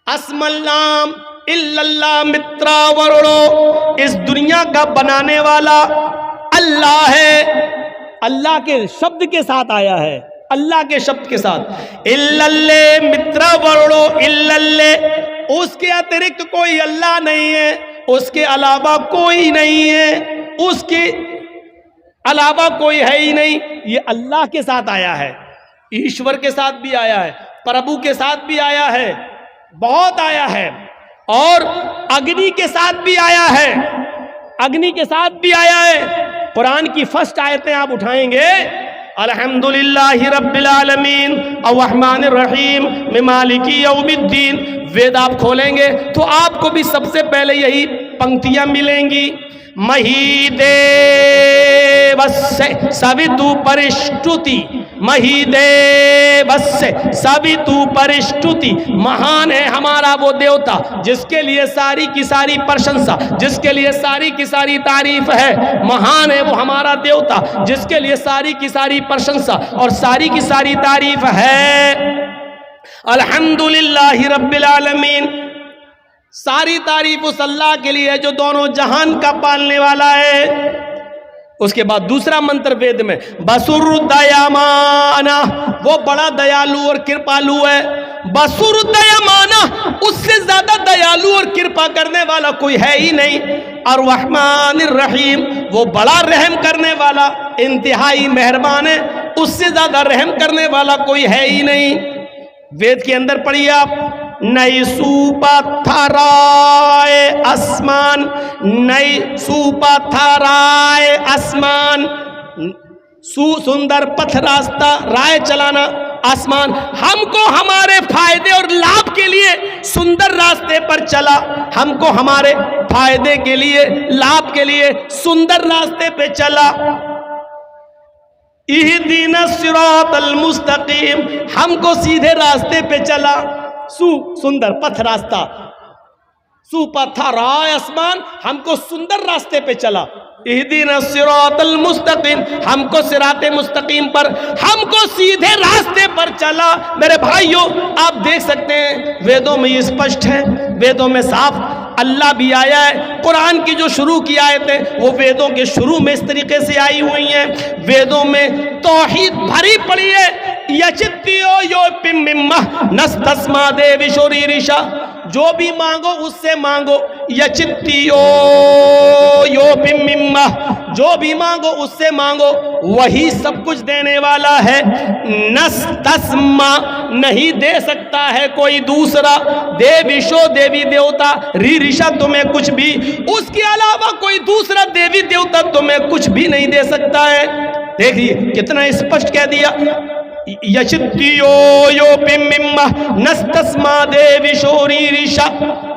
Speaker 1: अस्मल्लाम इल्लल्लाह मित्रा वरोड़ो, इस दुनिया का बनाने वाला अल्लाह है, अल्लाह के शब्द के साथ आया है, अल्लाह के शब्द के साथ। इल्लल्ले मित्रा वरोड़ो इल्लल्ले, उसके अतिरिक्त कोई अल्लाह नहीं है, उसके अलावा कोई नहीं है, उसके अलावा कोई है ही नहीं। ये अल्लाह के साथ आया है, ईश्वर के साथ भी आया है, प्रभु के साथ भी आया है, बहुत आया है, और अग्नि के साथ भी आया है, अग्नि के साथ भी आया है। कुरान की फर्स्ट आयतें आप उठाएंगे, अल्हम्दुलिल्लाहि रब्बिल आलमीन अर्रहमानिर रहीम मालिकी यौमिद्दीन, वेद आप खोलेंगे तो आपको भी सबसे पहले यही पंक्तियां मिलेंगी। महीदेवस्य सवितु परिष्टुति, महीदेवस्य सवितु परिष्टुति, महान है हमारा वो देवता जिसके लिए सारी की सारी प्रशंसा, जिसके लिए सारी की सारी तारीफ है। महान है वो हमारा देवता जिसके लिए सारी की सारी प्रशंसा और सारी की सारी तारीफ है। अल्हम्दुलिल्लाहि रब्बिल आलमीन, सारी तारीफ उस अल्लाह के लिए जो दोनों जहान का पालने वाला है। उसके बाद दूसरा मंत्र वेद में, बसुरुद्दयमाना, वो बड़ा दयालु और कृपालु है। बसुरुद्दयमाना, उससे ज्यादा दयालु और कृपा करने वाला कोई है ही नहीं। अर्रहमानिर रहीम, वो बड़ा रहम करने वाला, इंतहाई मेहरबान है, उससे ज्यादा रहम करने वाला कोई है ही नहीं। वेद के अंदर पढ़िए आप, नई सुपथराए आसमान, नई सुपथराए आसमान, सुंदर पथ रास्ता, राय चलाना आसमान, हमको हमारे फायदे और लाभ के लिए सुंदर रास्ते पर चला, हमको हमारे फायदे के लिए, लाभ के लिए सुंदर रास्ते पे चला। इहदीना सिरातल मुस्तकीम, हमको सीधे रास्ते पे चला, सुंदर पथ रास्ता, सुपथा राय आसमान, हमको सुंदर रास्ते पे चला। इहदीना सिरातल मुस्तकीम, हमको सिराते मुस्तकीम पर, हमको सीधे रास्ते पर चला। मेरे भाइयों, आप देख सकते हैं वेदों में ये स्पष्ट है, वेदों में साफ अल्लाह भी आया है। कुरान की जो शुरू की आयतें वो वेदों के शुरू में इस तरीके से आई हुई हैं। वेदों में तौहीद भरी पड़ी है। यचित्तियो यो पिम्मिम्मा नस्तस्मा देवी शोरीरिशा, जो भी मांगो उससे मांगो। यचित्तियो यो पिम्मिम्मा, जो भी मांगो उससे मांगो, वही सब कुछ देने वाला है। नस्तस्मा, नहीं दे सकता है कोई दूसरा। देवीशो, देवी देवता, ऋषा तुम्हें कुछ भी, उसके अलावा कोई दूसरा देवी देवता तुम्हें कुछ भी नहीं दे सकता है। देखिए कितना स्पष्ट कह दिया। यचित्तियो यो पिम्मिम्मा नस्तस्मा देवी शोरीरिशा,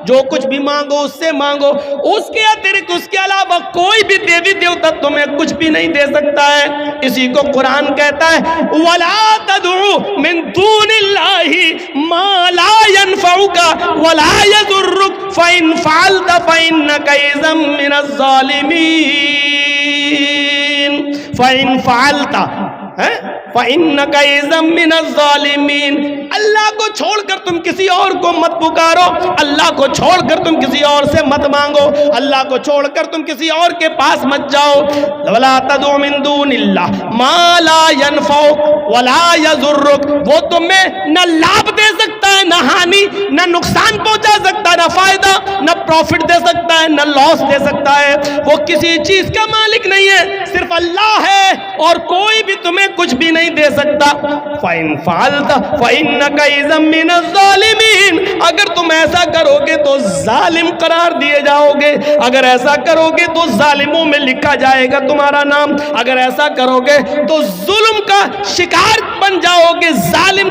Speaker 1: जो कुछ भी मांगो उससे मांगो, उसके अतिरिक्त उसके अलावा कोई भी देवी देवता तुम्हें कुछ भी नहीं दे सकता है। इसी को कुरान कहता है, वला तदउ मिन दूनिल्लाहि मा ला यनफउका वला यदुर्रुक फइन फअलत फइन्नका इज़म मिनज़ ज़ालिमीन। फइन फअलता फइन्नका इज़म मिनज़ ज़ालिमीन, अल्लाह को छोड़कर तुम किसी और को मत पुकारो, अल्लाह को छोड़कर तुम किसी और से मत मांगो, अल्लाह को छोड़कर तुम किसी और के पास मत जाओ। वला तदउ मिन दूनिल्लाह मा ला यनफउक वला यज़ुर्रुक, वो तुम्हें न लाभ दे सकता है, न हानि, न नुकसान पहुंचा सकता है, न फायदा, न प्रॉफिट दे सकता है, न लॉस दे सकता है। वो किसी चीज का मालिक नहीं है, सिर्फ अल्लाह है, और कोई भी तुम्हें कुछ भी नहीं दे सकता। फाइन फालता फइन्नका इज़म मिनज़ ज़ालिमीन, अगर तुम ऐसा करोगे तो जालिम करार दिए जाओगे, अगर ऐसा करोगे तो जालिमों में लिखा जाएगा तुम्हारा नाम, अगर ऐसा करोगे तो जुल्म का शिकार बन जाओगे, जालिम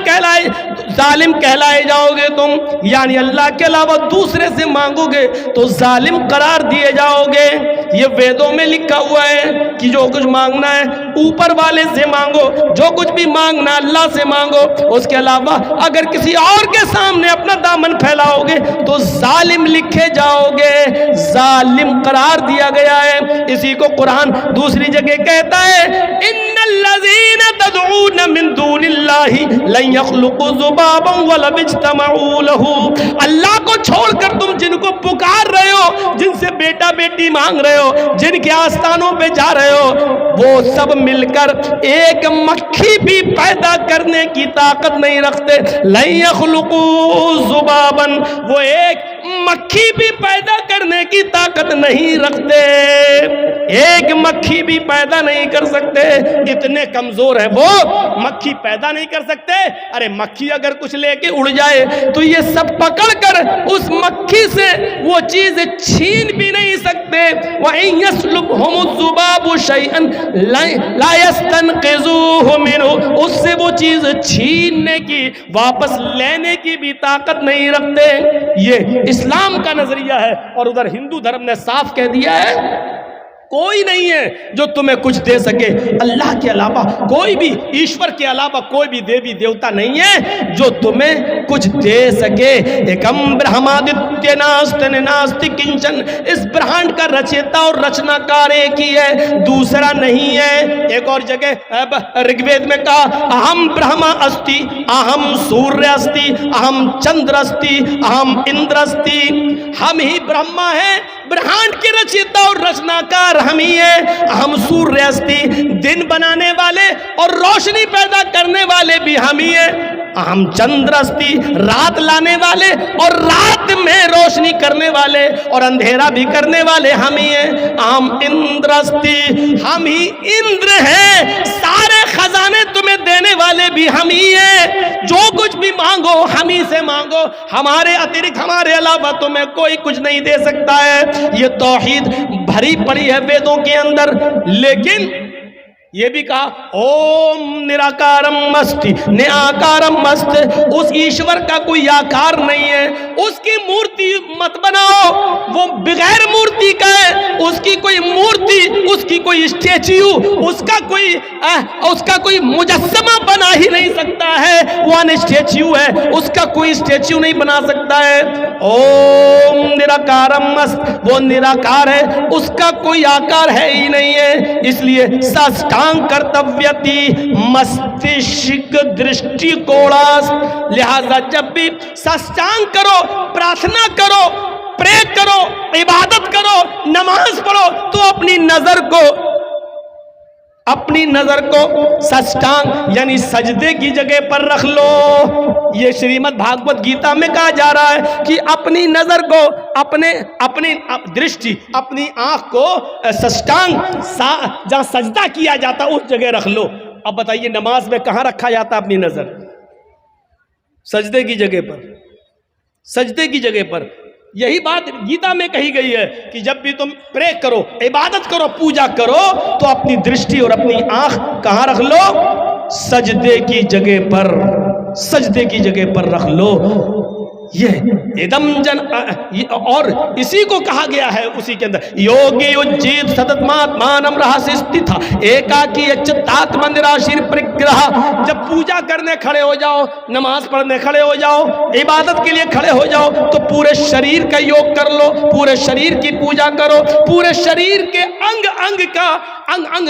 Speaker 1: कहलाए जाओगे तुम। यानी अल्लाह के अलावा दूसरे से मांगोगे तो जालिम करार दिए जाओगे। ये वेदों में लिखा हुआ है कि जो कुछ मांगना है ऊपर वाले से मांगो, जो कुछ भी मांगना अल्लाह से मांगो, उसके अलावा अगर किसी और के सामने अपना दामन फैलाओगे तो जालिम लिखे जाओगे, जालिम करार दिया गया है। इसी को कुरान दूसरी जगह कहता है, इन्नल्लज़ीना तदऊन मिन दूनिल्लाहि लन यख्लुकू ज़ुबाबन वलव इज्तमऊ लहू, अल्लाह को छोड़कर तुम जिनको पुकार रहे हो, जिनसे बेटा बेटी मांग रहे हो, जिनके आस्थानों पे जा रहे हो, वो सब मिलकर एक मक्खी भी पैदा करने की ताकत नहीं रखते। लन यख्लुकू ज़ुबाबन, वो एक मक्खी भी पैदा करने की ताकत नहीं रखते, एक मक्खी भी पैदा नहीं कर सकते, इतने कमजोर है वो, मक्खी पैदा नहीं कर सकते। अरे मक्खी अगर कुछ लेके उड़ जाए तो ये सब पकड़कर उस मक्खी से वो चीज छीन भी नहीं सकते। वहीं यस्लुबहुमुज़्ज़ुबाबु शैअन ला यस्तनक़िज़ूहु मिन्हु, उससे वो चीज छीनने की, वापस लेने की भी ताकत नहीं रखते। ये इस्लाम का नजरिया है। और उधर हिंदू धर्म ने साफ कह दिया है, कोई नहीं है जो तुम्हें कुछ दे सके, अल्लाह के अलावा कोई भी, ईश्वर के अलावा कोई भी देवी देवता नहीं है जो तुम्हें कुछ दे सके। एकम ब्रह्मादित्य नास्ति नास्ति किंचन, इस ब्रह्मांड का रचयिता और रचनाकार एक ही है, दूसरा नहीं है। एक और जगह ऋग्वेद में कहा, अहम ब्रह्मा अस्ति, अहम सूर्य अस्ति, अहम चंद्र अस्ति, अहम इंद्र अस्ति, हम ही ब्रह्मा है, ब्रह्मांड के रचयिता और रचनाकार हम ही है। हम सूर्य अस्ति, दिन बनाने वाले और रोशनी पैदा करने वाले भी हम ही है। हम चंद्र अस्ति, रात लाने वाले और रात में रोशनी करने वाले और अंधेरा भी करने वाले हम ही हैं। हम इंद्र अस्ति, हम ही इंद्र हैं, सारे खजाने तुम्हें देने वाले भी हम ही हैं। जो कुछ भी मांगो हम ही से मांगो, हमारे अतिरिक्त, हमारे अलावा तुम्हें कोई कुछ नहीं दे सकता है। ये तौहीद भरी पड़ी है वेदों के अंदर। लेकिन ये भी कहा, ओम निराकारम अस्ति निराकारम अस्ति, उस ईश्वर का कोई आकार नहीं है, उसकी मूर्ति मत बनाओ, वो बगैर मूर्ति का है, उसकी कोई मूर्ति, उसकी उसकी कोई स्टैच्यू, उसका कोई मुजस्समा बना ही नहीं सकता है। वो अनस्टैच्यू है, उसका कोई स्टैच्यू नहीं बना सकता है। ओम निराकारम मस्त, वो निराकार है, उसका कोई आकार है ही नहीं है। इसलिए साष्टांग कर्तव्यति मस्तिष्क दृष्टिकोणास, लिहाजा जब भी साष्टांग करो, प्रार्थना करो, प्रे करो, इबादत करो, नमाज पढ़ो, तो अपनी नजर को साष्टांग यानी सजदे की जगह पर रख लो। ये श्रीमद् भागवत गीता में कहा जा रहा है कि अपनी नजर को, अपनी दृष्टि, अपनी आंख को साष्टांग जहां सजदा किया जाता उस जगह रख लो। अब बताइए नमाज में कहां रखा जाता अपनी नजर? सजदे की जगह पर, सजदे की जगह पर। यही बात गीता में कही गई है कि जब भी तुम प्रे करो, इबादत करो, पूजा करो, तो अपनी दृष्टि और अपनी आंख कहां रख लो? सजदे की जगह पर, सजदे की जगह पर रख लो। ये इदम जन, और इसी को कहा गया है उसी के अंदर, योगी उज्जीत सततमात्मानम रहस्य स्थिता एकाकी अच्युतात्म निराशीर परिग्रह। जब पूजा करने खड़े हो जाओ, नमाज पढ़ने खड़े हो जाओ, इबादत के लिए खड़े हो जाओ, तो पूरे शरीर का योग कर लो, पूरे शरीर की पूजा करो, पूरे शरीर के अंग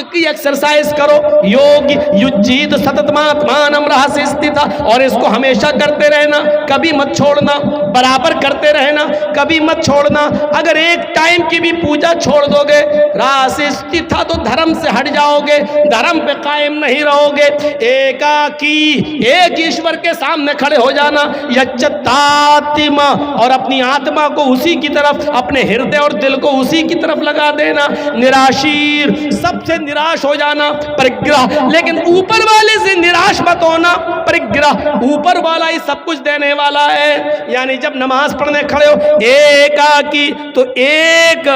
Speaker 1: की एक्सरसाइज करो। योग युज्जीत सततमात्मानम रहस्य स्थिता, और इसको हमेशा करते रहना, कभी मत छोड़ना, बराबर करते रहना, कभी मत छोड़ना। अगर एक टाइम की भी पूजा छोड़ दोगे, रहस्य स्थिता, तो धर्म से हट जाओगे, धर्म पे कायम नहीं रहोगे। एकाकी, एक ईश्वर के सामने खड़े हो जाना, यच्चतात्मा, और अपनी आत्मा को उसी की तरफ, अपने हृदय और दिल को उसी की तरफ लगा देना। निराशीर, सबसे निराश हो जाना। परिग्रह, लेकिन ऊपर वाले से निराश मत होना। परिग्रह, ऊपर वाला ही सब कुछ देने वाला है। यानी जब नमाज पढ़ने खड़े हो, एकाकी, तो एक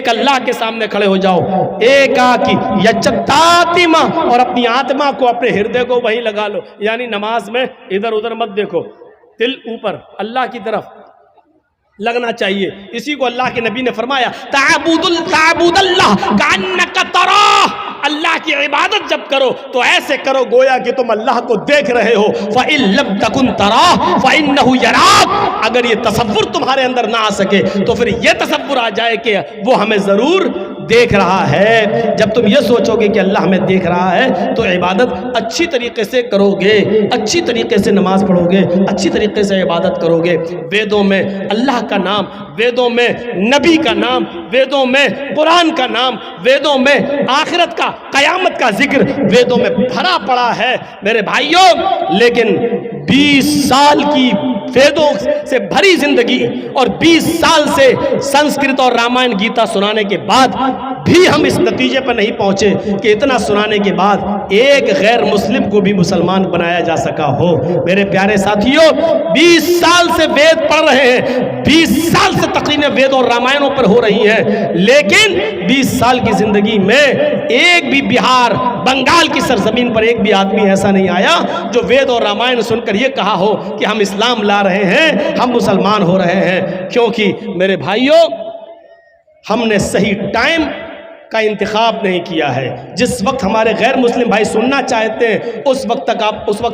Speaker 1: अल्लाह के सामने खड़े हो जाओ, एकाकी यच्चतात्मा, और अपनी आत्मा को, अपने हृदय को वहीं लगा लो। यानी नमाज में इधर उधर मत देखो, दिल ऊपर अल्लाह की तरफ लगना चाहिए। इसी को अल्लाह के नबी ने फरमाया, ताबुदल्लाह कान्नका तराह, अल्लाह की इबादत जब करो तो ऐसे करो गोया कि तुम अल्लाह को देख रहे हो। फ़इन लम तकुन तराह फ़इन्नहु यराक, अगर ये तसव्वुर तुम्हारे अंदर ना आ सके तो फिर ये तसव्वुर आ जाए कि वो हमें जरूर देख रहा है। जब तुम ये सोचोगे कि अल्लाह हमें देख रहा है, तो इबादत अच्छी तरीके से करोगे, अच्छी तरीके से नमाज पढ़ोगे, अच्छी तरीके से इबादत करोगे। वेदों में अल्लाह का नाम, वेदों में नबी का नाम, वेदों में कुरान का नाम, वेदों में आखिरत का, कयामत का जिक्र वेदों में भरा पड़ा है मेरे भाइयों। लेकिन 20 साल की वेदों से भरी जिंदगी और 20 साल से संस्कृत और रामायण गीता सुनाने के बाद भी हम इस नतीजे पर नहीं पहुंचे कि इतना सुनाने के बाद एक गैर मुस्लिम को भी मुसलमान बनाया जा सका हो। मेरे प्यारे साथियों, 20 साल से वेद पढ़ रहे हैं, 20 साल से तकरीरें वेद और रामायणों पर हो रही हैं, लेकिन 20 साल की जिंदगी में एक भी बिहार, बंगाल की सरजमीन पर एक भी आदमी ऐसा नहीं आया जो वेद और रामायण सुनकर यह कहा हो कि हम इस्लाम ला रहे हैं, हम मुसलमान हो रहे हैं। क्योंकि मेरे भाइयों, हमने सही टाइम का इंतखाब नहीं किया है। जिस वक्त हमारे गैर मुस्लिम भाई सुनना चाहते हैं, उस वक्त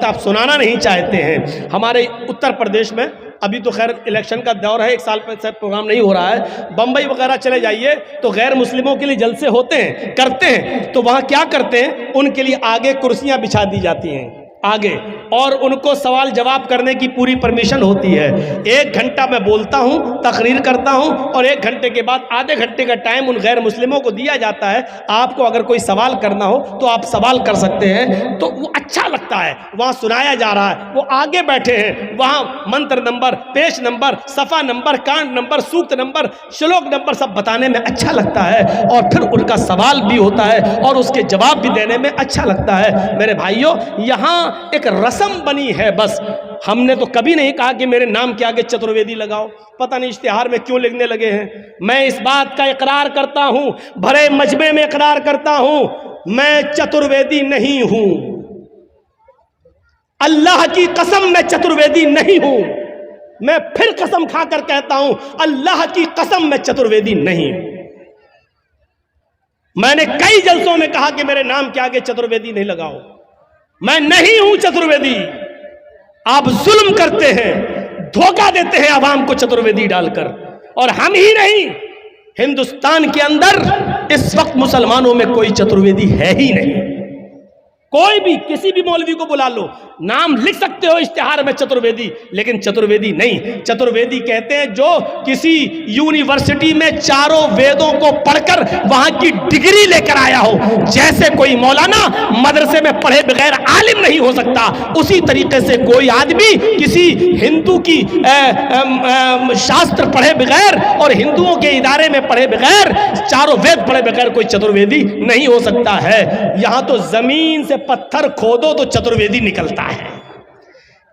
Speaker 1: आप सुनाना नहीं चाहते हैं। हमारे उत्तर प्रदेश में अभी तो खैर इलेक्शन का दौर है, 1 साल पर शायद प्रोग्राम नहीं हो रहा है। बम्बई वगैरह चले जाइए तो गैर मुस्लिमों के लिए जलसे होते हैं, करते हैं, तो वहाँ क्या करते हैं, उनके लिए आगे कुर्सियाँ बिछा दी जाती हैं आगे, और उनको सवाल जवाब करने की पूरी परमिशन होती है। 1 घंटा मैं बोलता हूं, तकरीर करता हूं, और 1 घंटे के बाद आधे घंटे का टाइम उन गैर मुस्लिमों को दिया जाता है। आपको अगर कोई सवाल करना हो तो आप सवाल कर सकते हैं। तो वो अच्छा लगता है, वहाँ सुनाया जा रहा है, वो आगे बैठे हैं, वहाँ मंत्र नंबर, पेश नंबर, सफ़ा नंबर, कांड नंबर, सूक्त नंबर, श्लोक नंबर सब बताने में अच्छा लगता है, और फिर उनका सवाल भी होता है और उसके जवाब भी देने में अच्छा लगता है। मेरे भाइयों, यहाँ एक रस्म बनी है बस। हमने तो कभी नहीं कहा कि मेरे नाम के आगे चतुर्वेदी लगाओ। पता नहीं इश्तिहार में क्यों लिखने लगे हैं। मैं इस बात का इकरार करता हूं, भरे मजमे में इकरार करता हूं, मैं चतुर्वेदी नहीं हूं। अल्लाह की कसम, मैं चतुर्वेदी नहीं हूं। मैं फिर कसम खाकर कहता हूं, अल्लाह की कसम, मैं चतुर्वेदी नहीं हूं। मैंने कई जलसों में कहा कि मेरे नाम के आगे चतुर्वेदी नहीं लगाओ, मैं नहीं हूं चतुर्वेदी। आप जुल्म करते हैं, धोखा देते हैं आवाम को चतुर्वेदी डालकर। और हम ही नहीं, हिंदुस्तान के अंदर इस वक्त मुसलमानों में कोई चतुर्वेदी है ही नहीं। कोई भी किसी भी मौलवी को बुला लो, नाम लिख सकते हो इश्तिहार में चतुर्वेदी, लेकिन चतुर्वेदी नहीं। चतुर्वेदी कहते हैं जो किसी यूनिवर्सिटी में चारों वेदों को पढ़कर वहां की डिग्री लेकर आया हो। जैसे कोई मौलाना मदरसे में पढ़े बगैर आलिम नहीं हो सकता, उसी तरीके से कोई आदमी किसी हिंदू की शास्त्र पढ़े बगैर और हिंदुओं के इदारे में पढ़े बगैर, चारों वेद पढ़े बगैर कोई चतुर्वेदी नहीं हो सकता है। यहां तो जमीन से पत्थर खोदो तो चतुर्वेदी निकलता है,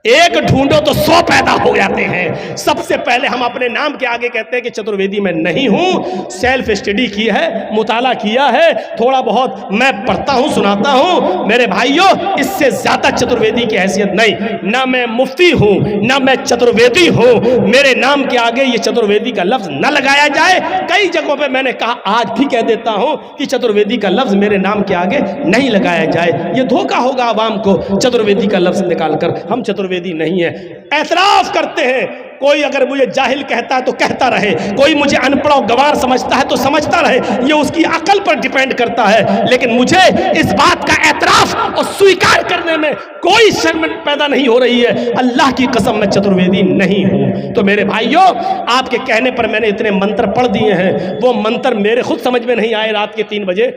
Speaker 1: एक ढूंढो तो 100 पैदा हो जाते हैं। सबसे पहले हम अपने नाम के आगे कहते हैं कि चतुर्वेदी मैं नहीं हूं। सेल्फ स्टडी की है, मुताला किया है, थोड़ा बहुत मैं पढ़ता हूं, सुनाता हूं। मेरे भाइयों, इससे ज्यादा चतुर्वेदी की हैसियत नहीं। ना मैं मुफ्ती हूं, ना मैं चतुर्वेदी हूं। मेरे नाम के आगे ये चतुर्वेदी का लफ्ज न लगाया जाए। कई जगहों पर मैंने कहा, आज भी कह देता हूं कि चतुर्वेदी का लफ्ज मेरे नाम के आगे नहीं लगाया जाए। ये धोखा होगा आवाम को चतुर्वेदी का लफ्ज निकालकर। हम चतुर्वेदी नहीं है, एतराफ करते हैं। कोई अगर मुझे जाहिल कहता है तो कहता रहे, कोई मुझे अनपढ़ और गंवार समझता है तो समझता रहे, ये उसकी अकल पर डिपेंड करता है। लेकिन मुझे इस बात का एतराफ और स्वीकार करने में कोई शर्म पैदा नहीं हो रही है। अल्लाह की कसम, मैं चतुर्वेदी नहीं हूं। तो मेरे भाइयों, आपके कहने पर मैंने इतने मंत्र पढ़ दिए हैं, वो मंत्र मेरे खुद समझ में नहीं आए, रात के 3 बजे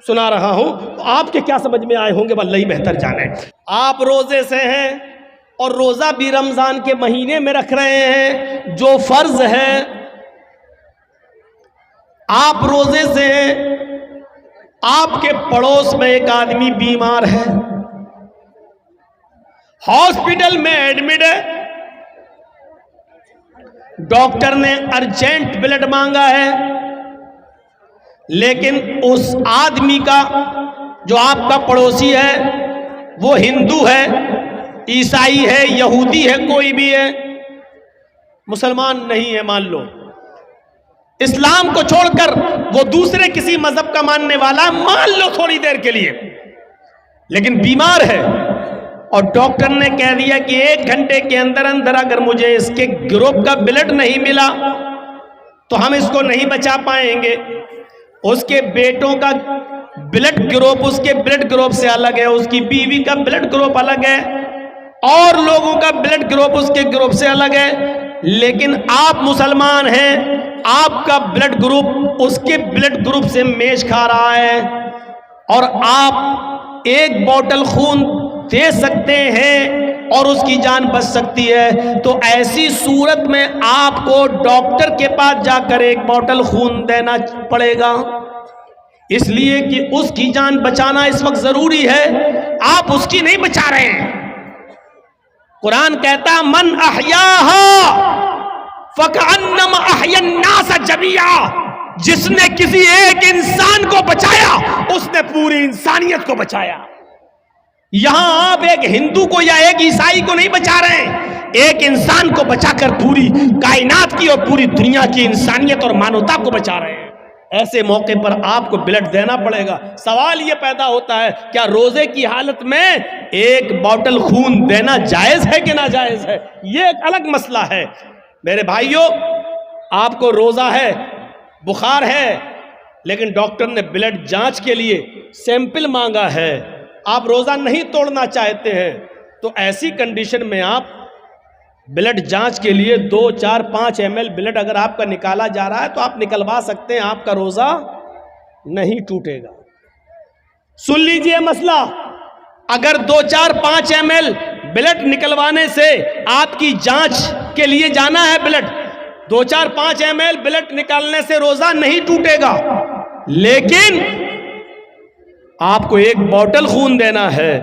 Speaker 1: सुना रहा हूं, तो आपके क्या समझ में आए होंगे, अल्लाह ही बेहतर जाने। आप रोजे से हैं और रोजा भी रमजान के महीने में रख रहे हैं जो फर्ज है। आप रोजे से हैं, आपके पड़ोस में एक आदमी बीमार है, हॉस्पिटल में एडमिट है, डॉक्टर ने अर्जेंट ब्लड मांगा है, लेकिन उस आदमी का, जो आपका पड़ोसी है, वो हिंदू है, ईसाई है, यहूदी है, कोई भी है, मुसलमान नहीं है, मान लो, इस्लाम को छोड़कर वो दूसरे किसी मजहब का मानने वाला, मान लो थोड़ी देर के लिए, लेकिन बीमार है। और डॉक्टर ने कह दिया कि 1 घंटे के अंदर अंदर अगर मुझे इसके ग्रुप का ब्लड नहीं मिला तो हम इसको नहीं बचा पाएंगे। उसके बेटों का ब्लड ग्रुप उसके ब्लड ग्रुप से अलग है, उसकी बीवी का ब्लड ग्रुप अलग है, और लोगों का ब्लड ग्रुप उसके ग्रुप से अलग है। लेकिन आप मुसलमान हैं, आपका ब्लड ग्रुप उसके ब्लड ग्रुप से मेच खा रहा है, और आप एक बोतल खून दे सकते हैं और उसकी जान बच सकती है। तो ऐसी सूरत में आपको डॉक्टर के पास जाकर एक बोतल खून देना पड़ेगा, इसलिए कि उसकी जान बचाना इस वक्त जरूरी है, आप उसकी नहीं बचा रहे हैं। कुरान कहता, मन अहयाहा फकअन्नमा अहयन्नास जमीआ, जिसने किसी एक इंसान को बचाया उसने पूरी इंसानियत को बचाया। यहां आप एक हिंदू को या एक ईसाई को नहीं बचा रहे हैं, एक इंसान को बचाकर पूरी कायनात की और पूरी दुनिया की इंसानियत और मानवता को बचा रहे हैं। ऐसे मौके पर आपको ब्लड देना पड़ेगा। सवाल यह पैदा होता है, क्या रोजे की हालत में एक बोतल खून देना जायज है कि ना जायज है? यह एक अलग मसला है। मेरे भाइयों, आपको रोजा है, बुखार है, लेकिन डॉक्टर ने ब्लड जांच के लिए सैंपल मांगा है, आप रोजा नहीं तोड़ना चाहते हैं, तो ऐसी कंडीशन में आप ब्लड जांच के लिए 2, 4, 5 ml ब्लड अगर आपका निकाला जा रहा है तो आप निकलवा सकते हैं, आपका रोजा नहीं टूटेगा। सुन लीजिए मसला, अगर 2, 4, 5 ml ब्लड निकलवाने से आपकी जांच के लिए जाना है, ब्लड 2, 4, 5 ml ब्लड निकालने से रोजा नहीं टूटेगा, लेकिन आपको एक बोतल खून देना है।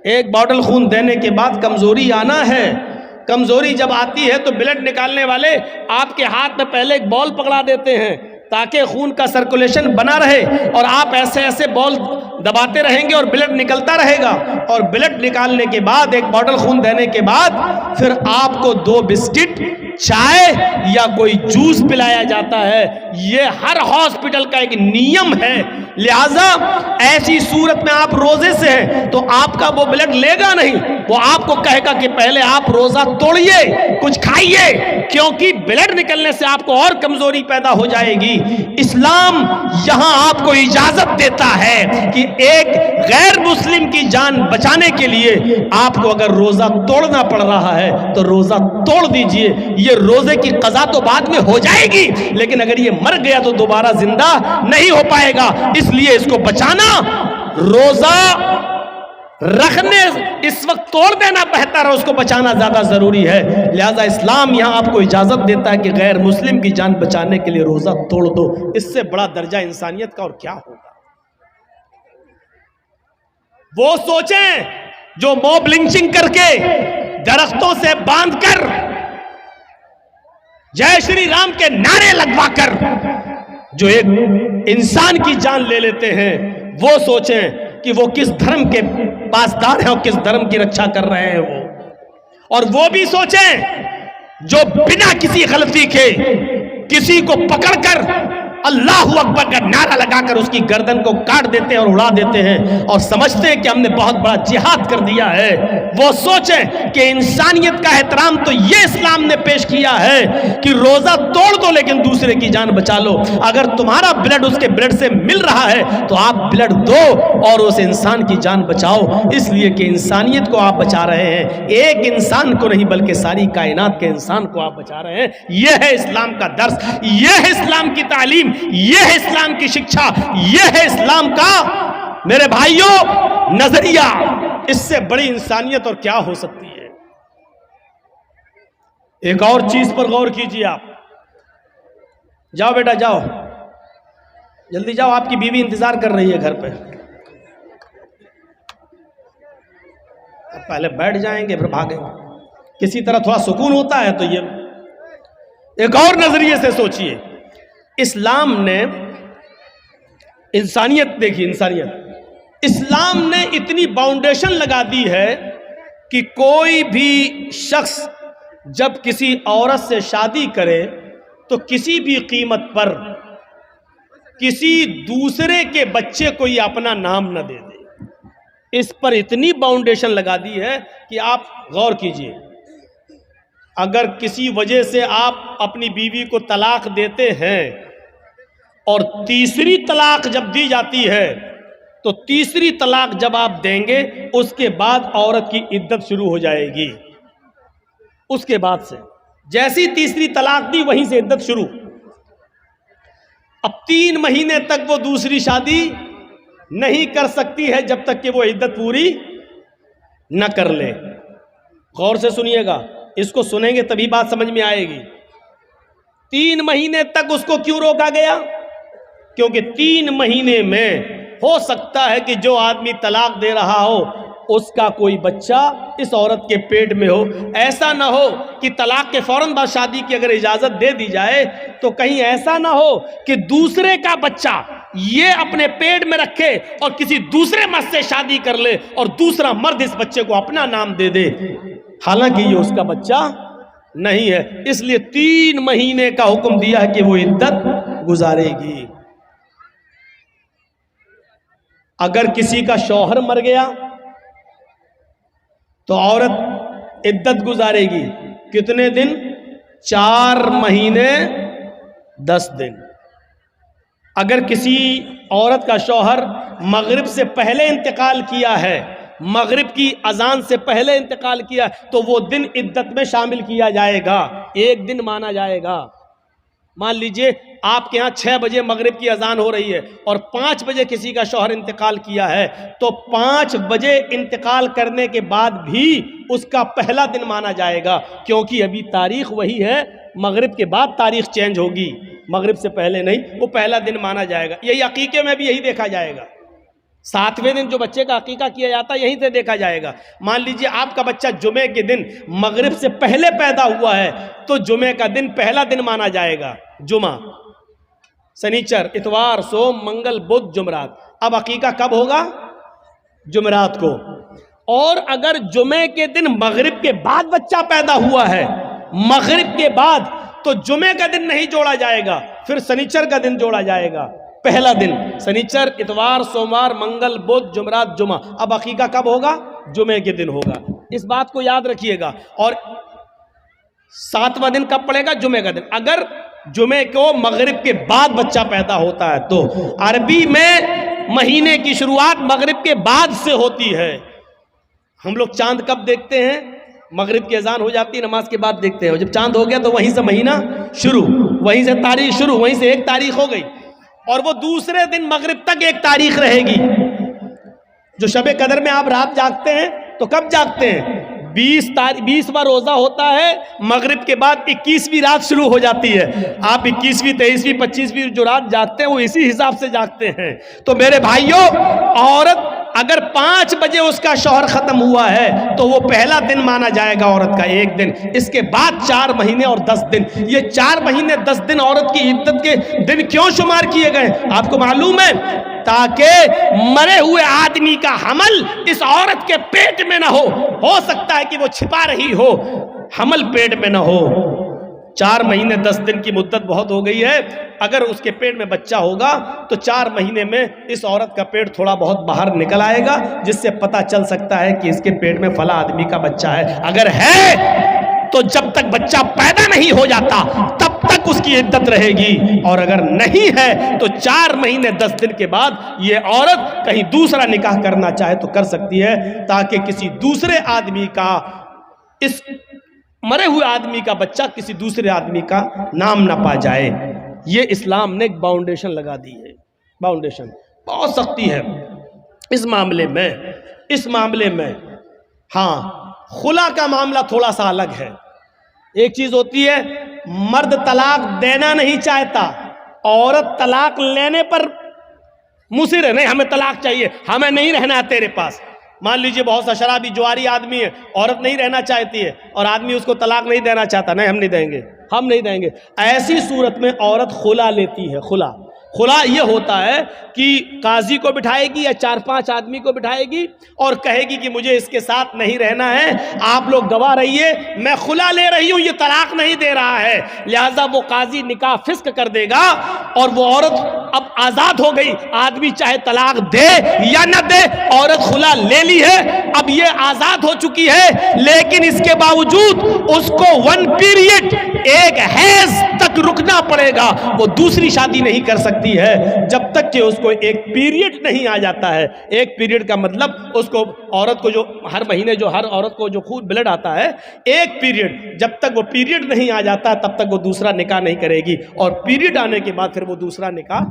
Speaker 1: एक बोतल खून देने के बाद कमजोरी आना है। कमजोरी जब आती है तो ब्लड निकालने वाले आपके हाथ में पहले एक बॉल पकड़ा देते हैं ताकि खून का सर्कुलेशन बना रहे, और आप ऐसे ऐसे बॉल दबाते रहेंगे और ब्लड निकलता रहेगा। और ब्लड निकालने के बाद, एक बोतल खून देने के बाद, फिर आपको 2 बिस्किट चाय या कोई जूस पिलाया जाता है। ये हर हॉस्पिटल का एक नियम है। लिहाजा ऐसी सूरत में आप रोजे से हैं तो आपका वो ब्लड लेगा नहीं, वो आपको कहेगा कि पहले आप रोजा तोड़िए, कुछ खाइए, क्योंकि ब्लड निकलने से आपको और कमजोरी पैदा हो जाएगी। इस्लाम यहां आपको इजाजत देता है कि एक गैर मुस्लिम की जान बचाने के लिए आपको अगर रोजा तोड़ना पड़ रहा है तो रोजा तोड़ दीजिए। ये रोजे की कज़ा तो बाद में हो जाएगी, लेकिन अगर ये मर गया तो दोबारा जिंदा नहीं हो पाएगा। इसलिए इसको बचाना, रोजा रखने इस वक्त तोड़ देना बेहतर है, उसको बचाना ज्यादा जरूरी है। लिहाजा इस्लाम यहां आपको इजाजत देता है कि गैर मुस्लिम की जान बचाने के लिए रोजा तोड़ दो। इससे बड़ा दर्जा इंसानियत का और क्या होगा। वो सोचें जो मॉब लिंचिंग करके दरख्तों से बांधकर जय श्री राम के नारे लगवाकर जो एक इंसान की जान ले लेते हैं, वो सोचें कि वो किस धर्म के पासदार हैं और किस धर्म की रक्षा कर रहे हैं वो। और वो भी सोचें जो बिना किसी गलती के किसी को पकड़कर अल्लाह अकबर का नारा लगाकर उसकी गर्दन को काट देते हैं और उड़ा देते हैं और समझते हैं कि हमने बहुत बड़ा जिहाद कर दिया है। वो सोचें कि इंसानियत का एहतराम तो ये इस्लाम ने पेश किया है कि रोजा तोड़ दो लेकिन दूसरे की जान बचा लो। अगर तुम्हारा ब्लड उसके ब्लड से मिल रहा है तो आप ब्लड दो और उस इंसान की जान बचाओ, इसलिए कि इंसानियत को आप बचा रहे हैं। एक इंसान को नहीं बल्कि सारी कायनात के इंसान को आप बचा रहे हैं। यह है इस्लाम का दर्स, यह है इस्लाम की तालीम, यह है इस्लाम की शिक्षा, यह है इस्लाम का मेरे भाइयों नजरिया। इससे बड़ी इंसानियत और क्या हो सकती है। एक और चीज पर गौर कीजिए आप। जाओ बेटा जाओ, जल्दी जाओ, आपकी बीवी इंतजार कर रही है घर पे। पहले बैठ जाएंगे फिर भागेंगे, किसी तरह थोड़ा सुकून होता है। तो ये एक और नजरिए से सोचिए। इस्लाम ने इंसानियत देखी, इंसानियत इस्लाम ने इतनी बाउंडेशन लगा दी है कि कोई भी शख्स जब किसी औरत से शादी करे तो किसी भी कीमत पर किसी दूसरे के बच्चे को ही अपना नाम न दे दे। इस पर इतनी बाउंडेशन लगा दी है कि आप गौर कीजिए, अगर किसी वजह से आप अपनी बीवी को तलाक देते हैं और तीसरी तलाक जब दी जाती है तो तीसरी तलाक जब आप देंगे उसके बाद औरत की इद्दत शुरू हो जाएगी। उसके बाद से जैसी तीसरी तलाक दी वहीं से इद्दत शुरू। अब 3 महीने तक वो दूसरी शादी नहीं कर सकती है जब तक कि वो इद्दत पूरी न कर ले। गौर से सुनिएगा, इसको सुनेंगे तभी बात समझ में आएगी। 3 महीने तक उसको क्यों रोका गया? क्योंकि 3 महीने में हो सकता है कि जो आदमी तलाक दे रहा हो उसका कोई बच्चा इस औरत के पेट में हो। ऐसा ना हो कि तलाक के फौरन बाद शादी की अगर इजाजत दे दी जाए तो कहीं ऐसा ना हो कि दूसरे का बच्चा ये अपने पेट में रखे और किसी दूसरे मर्द से शादी कर ले और दूसरा मर्द इस बच्चे को अपना नाम दे दे, हालांकि ये उसका बच्चा नहीं है। इसलिए 3 महीने का हुक्म दिया है कि वो इद्दत गुजारेगी। अगर किसी का शौहर मर गया तो औरत इद्दत गुजारेगी कितने दिन? 4 महीने 10 दिन। अगर किसी औरत का शौहर मगरिब से पहले इंतकाल किया है, मगरिब की अजान से पहले इंतकाल किया, तो वो दिन इद्दत में शामिल किया जाएगा, 1 दिन माना जाएगा। मान लीजिए आपके यहाँ 6 बजे मगरिब की अजान हो रही है और 5 बजे किसी का शौहर इंतकाल किया है, तो 5 बजे इंतकाल करने के बाद भी उसका पहला दिन माना जाएगा, क्योंकि अभी तारीख वही है। मगरिब के बाद तारीख चेंज होगी, मगरिब से पहले नहीं, वो पहला दिन माना जाएगा। यही अकीके में भी यही देखा जाएगा। 7वें दिन जो बच्चे का अकीका किया जाता है यहीं से देखा जाएगा। मान लीजिए आपका बच्चा जुमे के दिन मगरिब से पहले पैदा हुआ है तो जुमे का दिन पहला दिन माना जाएगा। जुमा, शनिचर, इतवार, सोम, मंगल, बुध, जुमरात। अब अकीका कब होगा? जुमरात को। और अगर जुमे के दिन मगरिब के बाद बच्चा पैदा हुआ है मगरिब के बाद तो जुमे का दिन नहीं जोड़ा जाएगा, फिर शनिचर का दिन जोड़ा जाएगा। पहला दिन शनिचर, इतवार, सोमवार, मंगल, बुध, जुमरात, जुमा। अब अकीका कब होगा? जुमे के दिन होगा। इस बात को याद रखिएगा। और 7वां दिन कब पड़ेगा? जुमे का दिन। अगर जुमे को मगरिब के बाद बच्चा पैदा होता है तो अरबी में महीने की शुरुआत मगरिब के बाद से होती है। हम लोग चांद कब देखते हैं? मगरिब की अजान हो जाती है, नमाज के बाद देखते हैं। जब चांद हो गया तो वहीं से महीना शुरू, वहीं से तारीख शुरू, वहीं से 1 तारीख हो गई और वो दूसरे दिन मगरिब तक 1 तारीख रहेगी। जो शब कदर में आप रात जागते हैं तो कब जागते हैं? 20वां रोजा होता है, मगरिब के बाद 21वीं रात शुरू हो जाती है। आप 21वीं, 23वीं, 25वीं जो रात जागते हैं वो इसी हिसाब से जागते हैं। तो मेरे भाइयों, औरत अगर 5 बजे उसका शौहर खत्म हुआ है तो वो पहला दिन माना जाएगा औरत का, 1 दिन। इसके बाद 4 महीने और 10 दिन। ये 4 महीने 10 दिन औरत की इद्दत के दिन क्यों शुमार किए गए आपको मालूम है? ताकि मरे हुए आदमी का हमल इस औरत के पेट में ना हो सकता है कि वो छिपा रही हो, हमल पेट में ना हो। 4 महीने 10 दिन की मुद्दत बहुत हो गई है। अगर उसके पेट में बच्चा होगा तो 4 महीने में इस औरत का पेट थोड़ा बहुत बाहर निकल आएगा, जिससे पता चल सकता है कि इसके पेट में फला आदमी का बच्चा है। अगर है तो जब तक बच्चा पैदा नहीं हो जाता तब तक उसकी इद्दत रहेगी, और अगर नहीं है तो 4 महीने 10 दिन के बाद ये औरत कहीं दूसरा निकाह करना चाहे तो कर सकती है, ताकि किसी दूसरे आदमी का, इस मरे हुए आदमी का बच्चा किसी दूसरे आदमी का नाम ना पा जाए। ये इस्लाम ने एक बाउंडेशन लगा दी है। बाउंडेशन बहुत सख्ती है इस मामले में। हाँ, खुला का मामला थोड़ा सा अलग है। एक चीज होती है, मर्द तलाक देना नहीं चाहता, औरत तलाक लेने पर मुसिर है, नहीं हमें तलाक चाहिए, हमें नहीं रहना है तेरे पास। मान लीजिए बहुत सा शराबी जुआरी आदमी है, औरत नहीं रहना चाहती है और आदमी उसको तलाक नहीं देना चाहता, नहीं हम नहीं देंगे। ऐसी सूरत में औरत खुला लेती है। खुला ये होता है कि काजी को बिठाएगी या 4-5 आदमी को बिठाएगी और कहेगी कि मुझे इसके साथ नहीं रहना है, आप लोग गवाह रहिए, मैं खुला ले रही हूं, ये तलाक नहीं दे रहा है। लिहाजा वो काजी निकाह फिस्क कर देगा और वो औरत अब आजाद हो गई। आदमी चाहे तलाक दे या न दे, औरत खुला ले ली है, अब ये आजाद हो चुकी है, लेकिन इसके बावजूद उसको 1 पीरियड, 1 हैज तक रुकना पड़ेगा। वो दूसरी शादी नहीं कर सकती है जब तक कि उसको 1 पीरियड नहीं आ जाता है। 1 पीरियड का मतलब उसको, औरत को जो हर महीने जो हर औरत को जो खून ब्लड आता है, 1 पीरियड, जब तक वो पीरियड नहीं आ जाता तब तक वो दूसरा निकाह नहीं करेगी, और पीरियड आने के बाद फिर वो दूसरा निकाह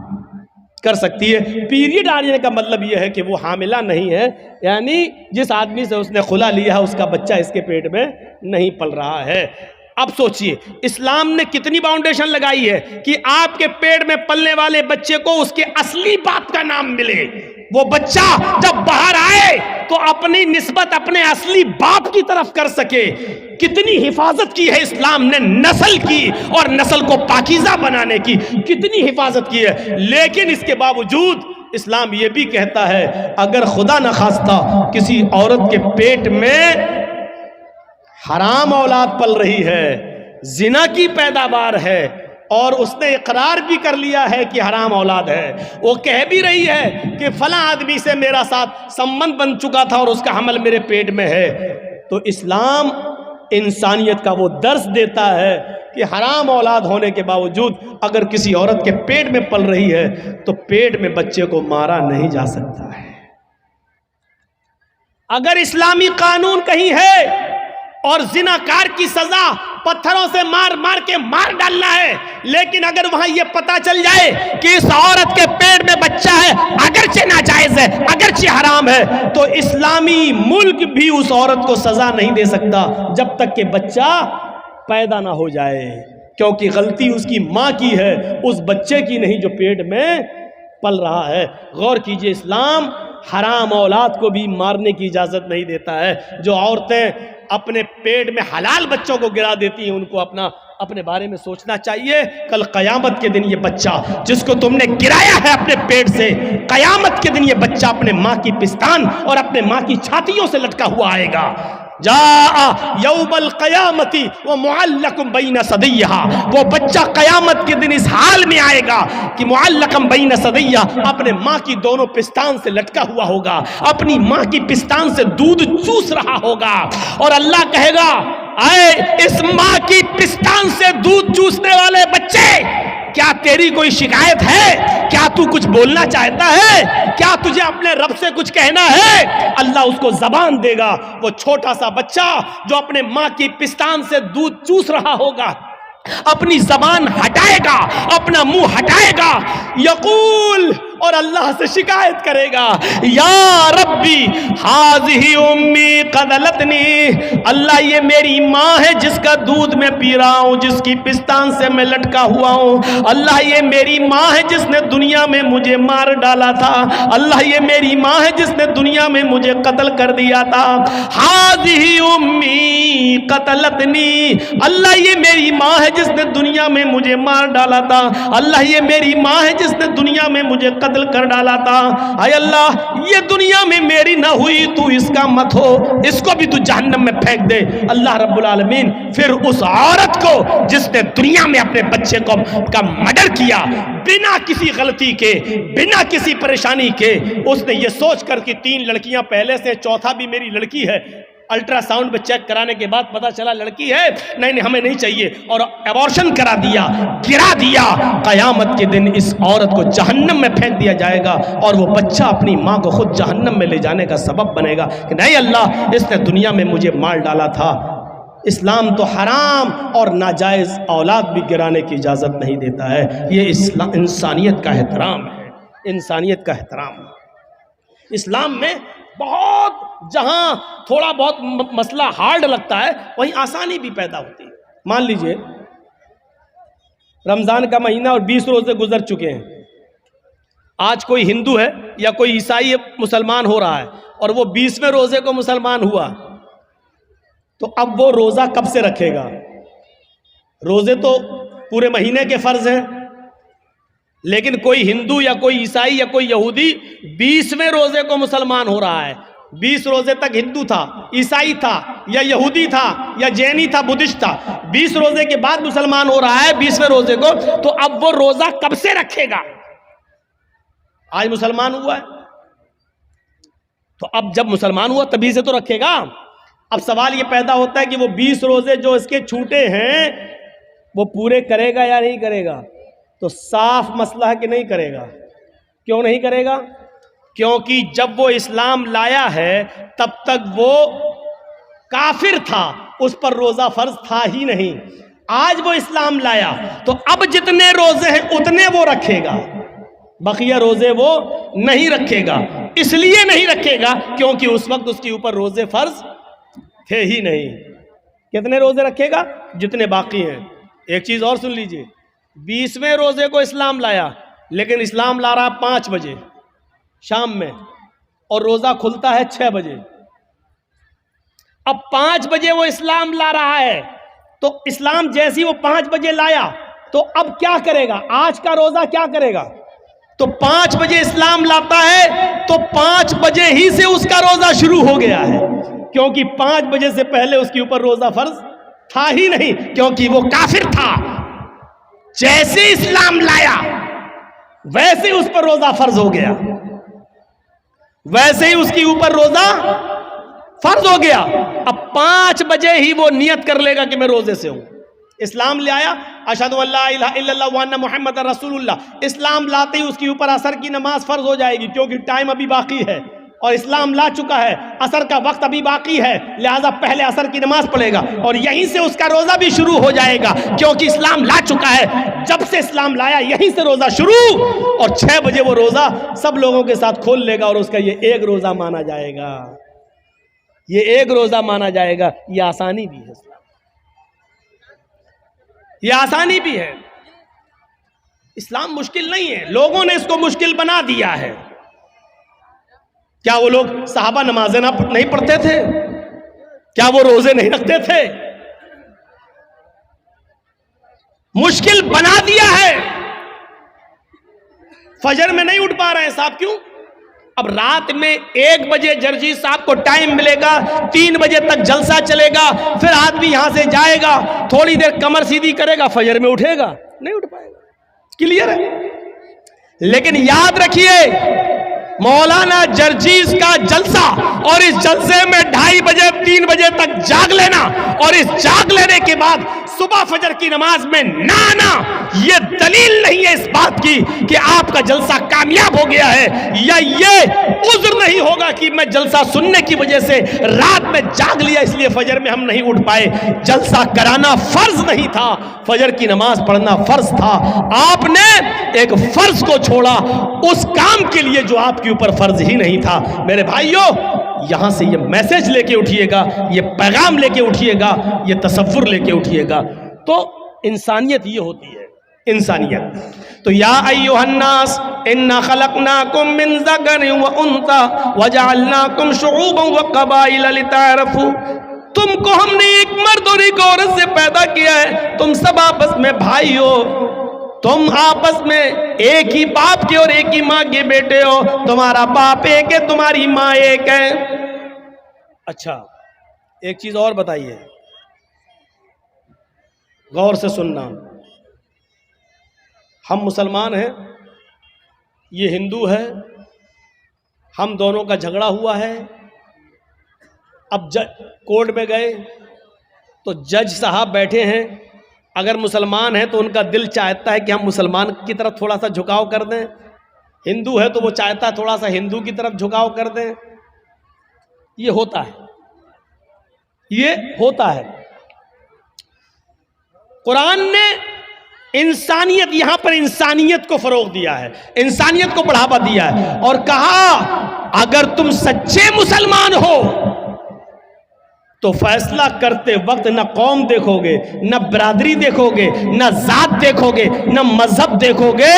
Speaker 1: कर सकती है। पीरियड आने का मतलब यह है कि वो हामिला नहीं है, यानी जिस आदमी से उसने खुला लिया है उसका बच्चा इसके पेट में नहीं पल रहा है। अब सोचिए इस्लाम ने कितनी बाउंडेशन लगाई है कि आपके पेट में पलने वाले बच्चे को उसके असली बाप का नाम मिले। वो बच्चा जब बाहर आए तो अपनी निस्बत अपने असली बाप की तरफ कर सके। कितनी हिफाजत की है इस्लाम ने नस्ल की, और नस्ल को पाकीज़ा बनाने की कितनी हिफाजत की है। लेकिन इसके बावजूद इस्लाम ये भी कहता है, अगर खुदा न खास्ता किसी औरत के पेट में हराम औलाद पल रही है, जिना की पैदावार है, और उसने इकरार भी कर लिया है कि हराम औलाद है, वो कह भी रही है कि फला आदमी से मेरा साथ संबंध बन चुका था और उसका हमल मेरे पेट में है, तो इस्लाम इंसानियत का वो दर्स देता है कि हराम औलाद होने के बावजूद अगर किसी औरत के पेट में पल रही है तो पेट में बच्चे को मारा नहीं जा सकता है। अगर इस्लामी कानून कहीं है और जिनाकार की सजा पत्थरों से मार मार के मार डालना है, लेकिन अगर वहां यह पता चल जाए कि इस औरत के पेट में बच्चा है, अगरचे नाजायज है, अगरचे हराम है, तो इस्लामी मुल्क भी उस औरत को सजा नहीं दे सकता जब तक कि बच्चा पैदा ना हो जाए, क्योंकि गलती उसकी मां की है, उस बच्चे की नहीं जो पेट में पल रहा है। गौर कीजिए, इस्लाम हराम औलाद को भी मारने की इजाजत नहीं देता है। जो औरतें अपने पेट में हलाल बच्चों को गिरा देती हैं, उनको अपने बारे में सोचना चाहिए। कल कयामत के दिन ये बच्चा जिसको तुमने गिराया है अपने पेट से, कयामत के दिन ये बच्चा अपने माँ की पिस्तान और अपने माँ की छातियों से लटका हुआ आएगा। जा यौमल क़यामती व मुअल्लकुम बैन सदियहा, वो बच्चा क़यामत के दिन इस हाल में आएगा कि मुअल्लकुम बैन सदियहा, अपने माँ की दोनों पिस्तान से लटका हुआ होगा, अपनी माँ की पिस्तान से दूध चूस रहा होगा। और अल्लाह कहेगा, आए इस माँ की पिस्तान से दूध चूसने वाले बच्चे, क्या तेरी कोई शिकायत है? क्या तू कुछ बोलना चाहता है? क्या तुझे अपने रब से कुछ कहना है? अल्लाह उसको जबान देगा। वो छोटा सा बच्चा जो अपने माँ की पिस्तान से दूध चूस रहा होगा, अपनी जबान हटाएगा, अपना मुंह हटाएगा, यकूल, और अल्लाह से शिकायत करेगा, या रब्बी हाज़िही उम्मी क़दलतनी, अल्लाह ये मेरी माँ है जिसका दूध मैं पी रहा हूँ, जिसकी पिस्तान से मैं लटका हुआ हूँ। अल्लाह ये मेरी माँ है जिसने दुनिया में मुझे मार डाला था। अल्लाह ये मेरी माँ है जिसने दुनिया में मुझे कत्ल कर दिया था। हाज़िही उम्मी क़तलतनी, अल्लाह ये मेरी माँ है जिसने दुनिया में मुझे मार डाला था। अल्लाह ये मेरी माँ है जिसने दुनिया में मुझे कत्ल कर डाला था। हाय अल्लाह, ये दुनिया में मेरी ना हुई, तू इसका मत हो, इसको भी तू जहन्नम में फेंक दे। अल्लाह रब्बुल आलमीन फिर उस औरत को जिसने दुनिया में अपने बच्चे को का मर्डर किया, बिना किसी गलती के, बिना किसी परेशानी के, उसने ये सोच कर कि 3 लड़कियां पहले से, चौथा भी मेरी लड़की है, अल्ट्रासाउंड में चेक कराने के बाद पता चला लड़की है, नहीं हमें नहीं चाहिए, और एबॉर्शन करा दिया, गिरा दिया। कयामत के दिन इस औरत को जहन्नम में फेंक दिया जाएगा और वो बच्चा अपनी माँ को खुद जहन्नम में ले जाने का सबब बनेगा कि नहीं अल्लाह, इसने दुनिया में मुझे मार डाला था। इस्लाम तो हराम और नाजायज़ औलाद भी गिराने की इजाज़त नहीं देता है। ये इंसानियत का एहतराम है, इंसानियत का एहतराम। इस्लाम में बहुत, जहां थोड़ा बहुत मसला हार्ड लगता है, वहीं आसानी भी पैदा होती है। मान लीजिए रमज़ान का महीना और 20 रोज़े गुजर चुके हैं। आज कोई हिंदू है या कोई ईसाई मुसलमान हो रहा है और वो 20वें रोज़े को मुसलमान हुआ, तो अब वो रोज़ा कब से रखेगा? रोज़े तो पूरे महीने के फ़र्ज़ हैं, लेकिन कोई हिंदू या कोई ईसाई या कोई यहूदी 20वें रोजे को मुसलमान हो रहा है। 20 रोजे तक हिंदू था, ईसाई था, या यहूदी था, या जैनी था, बुद्धिस्ट था। 20 रोजे के बाद मुसलमान हो रहा है 20वें रोजे को, तो अब वो रोजा कब से रखेगा? आज मुसलमान हुआ है, तो अब जब मुसलमान हुआ तभी से तो रखेगा। अब सवाल ये पैदा होता है कि वो 20 रोजे जो इसके छूटे हैं वो पूरे करेगा या नहीं करेगा? तो साफ मसला है कि नहीं करेगा। क्यों नहीं करेगा? क्योंकि जब वो इस्लाम लाया है तब तक वो काफिर था, उस पर रोजा फर्ज था ही नहीं। आज वो इस्लाम लाया तो अब जितने रोजे हैं उतने वो रखेगा, बकिया रोजे वो नहीं रखेगा। इसलिए नहीं रखेगा क्योंकि उस वक्त उसके ऊपर रोजे फर्ज थे ही नहीं। कितने रोजे रखेगा? जितने बाकी हैं। एक चीज और सुन लीजिए, 20वें रोजे को इस्लाम लाया, लेकिन इस्लाम ला रहा 5 बजे शाम में और रोजा खुलता है 6 बजे। अब 5 बजे वो इस्लाम ला रहा है, तो इस्लाम जैसी वो 5 बजे लाया तो अब क्या करेगा? आज का रोजा क्या करेगा? तो 5 बजे इस्लाम लाता है तो 5 बजे ही से उसका रोजा शुरू हो गया है, क्योंकि 5 बजे से पहले उसके ऊपर रोजा फर्ज था ही नहीं, क्योंकि वो काफिर था। जैसे इस्लाम लाया वैसे उस पर रोजा फर्ज हो गया, वैसे ही उसके ऊपर रोजा फर्ज हो गया। अब 5 बजे ही वो नियत कर लेगा कि मैं रोजे से हूं। इस्लाम ले आया, अशहदु अल्ला इलाहा इल्लल्लाह व अन्ना मुहम्मद रसूलुल्लाह। इस्लाम लाते ही उसके ऊपर असर की नमाज फर्ज हो जाएगी, क्योंकि टाइम अभी बाकी है और इस्लाम ला चुका है, असर का वक्त अभी बाकी है, लिहाजा पहले असर की नमाज पढ़ेगा और यहीं से उसका रोजा भी शुरू हो जाएगा, क्योंकि इस्लाम ला चुका है। जब से इस्लाम लाया यहीं से रोजा शुरू, और 6 बजे वो रोजा सब लोगों के साथ खोल लेगा और उसका ये एक रोजा माना जाएगा, ये एक रोजा माना जाएगा। ये आसानी भी है, ये आसानी भी है। इस्लाम मुश्किल नहीं है, लोगों ने इसको मुश्किल बना दिया है। क्या वो लोग सहाबा नमाजें नहीं पढ़ते थे? क्या वो रोजे नहीं रखते थे? मुश्किल बना दिया है। फजर में नहीं उठ पा रहे हैं साहब, क्यों? अब रात में 1 बजे जर्जी साहब को टाइम मिलेगा, 3 बजे तक जलसा चलेगा, फिर आदमी यहां से जाएगा, थोड़ी देर कमर सीधी करेगा, फजर में उठेगा, नहीं उठ पाएगा। क्लियर है? लेकिन याद रखिए, मौलाना जर्जीस का जलसा और इस जलसे में 2:30 बजे 3 बजे तक जाग लेना और इस जाग लेने के बाद सुबह फजर की नमाज में ना आना, यह दलील नहीं है इस बात की कि आपका जलसा कामयाब हो गया है, या ये उज्र नहीं होगा कि मैं जलसा सुनने की वजह से रात में जाग लिया इसलिए फजर में हम नहीं उठ पाए। जलसा कराना फर्ज नहीं था, फजर की नमाज पढ़ना फर्ज था। आपने एक फर्ज को छोड़ा उस काम के लिए जो आपके ऊपर फर्ज ही नहीं था। मेरे भाइयों, यहां से ये मैसेज लेके उठिएगा, ये पैगाम लेके उठिएगा, ये तसव्वुर लेके उठिएगा। तो इंसानियत ये होती है, इंसानियत। तो या अय्युहन्नास इन्ना खलकनाकुम मिन ज़करिन व उन्सा व जअलनाकुम शुऊबन व क़बाइल लितारफू, तुमको हमने एक मर्द और एक औरत से पैदा किया है, तुम सब आपस में भाई हो, तुम आपस में एक ही बाप के और एक ही मां के बेटे हो, तुम्हारा बाप एक है, तुम्हारी मां एक है। अच्छा, एक चीज और बताइए, गौर से सुनना। हम मुसलमान हैं, ये हिंदू है, हम दोनों का झगड़ा हुआ है। अब कोर्ट में गए तो जज साहब बैठे हैं, अगर मुसलमान है तो उनका दिल चाहता है कि हम मुसलमान की तरफ थोड़ा सा झुकाव कर दें, हिंदू है तो वो चाहता है थोड़ा सा हिंदू की तरफ झुकाव कर दें। ये होता है, ये होता है। कुरान ने इंसानियत, यहां पर इंसानियत को फरोग दिया है, इंसानियत को बढ़ावा दिया है और कहा अगर तुम सच्चे मुसलमान हो तो फैसला करते वक्त न कौम देखोगे, न बरादरी देखोगे, न जात देखोगे, न मजहब देखोगे,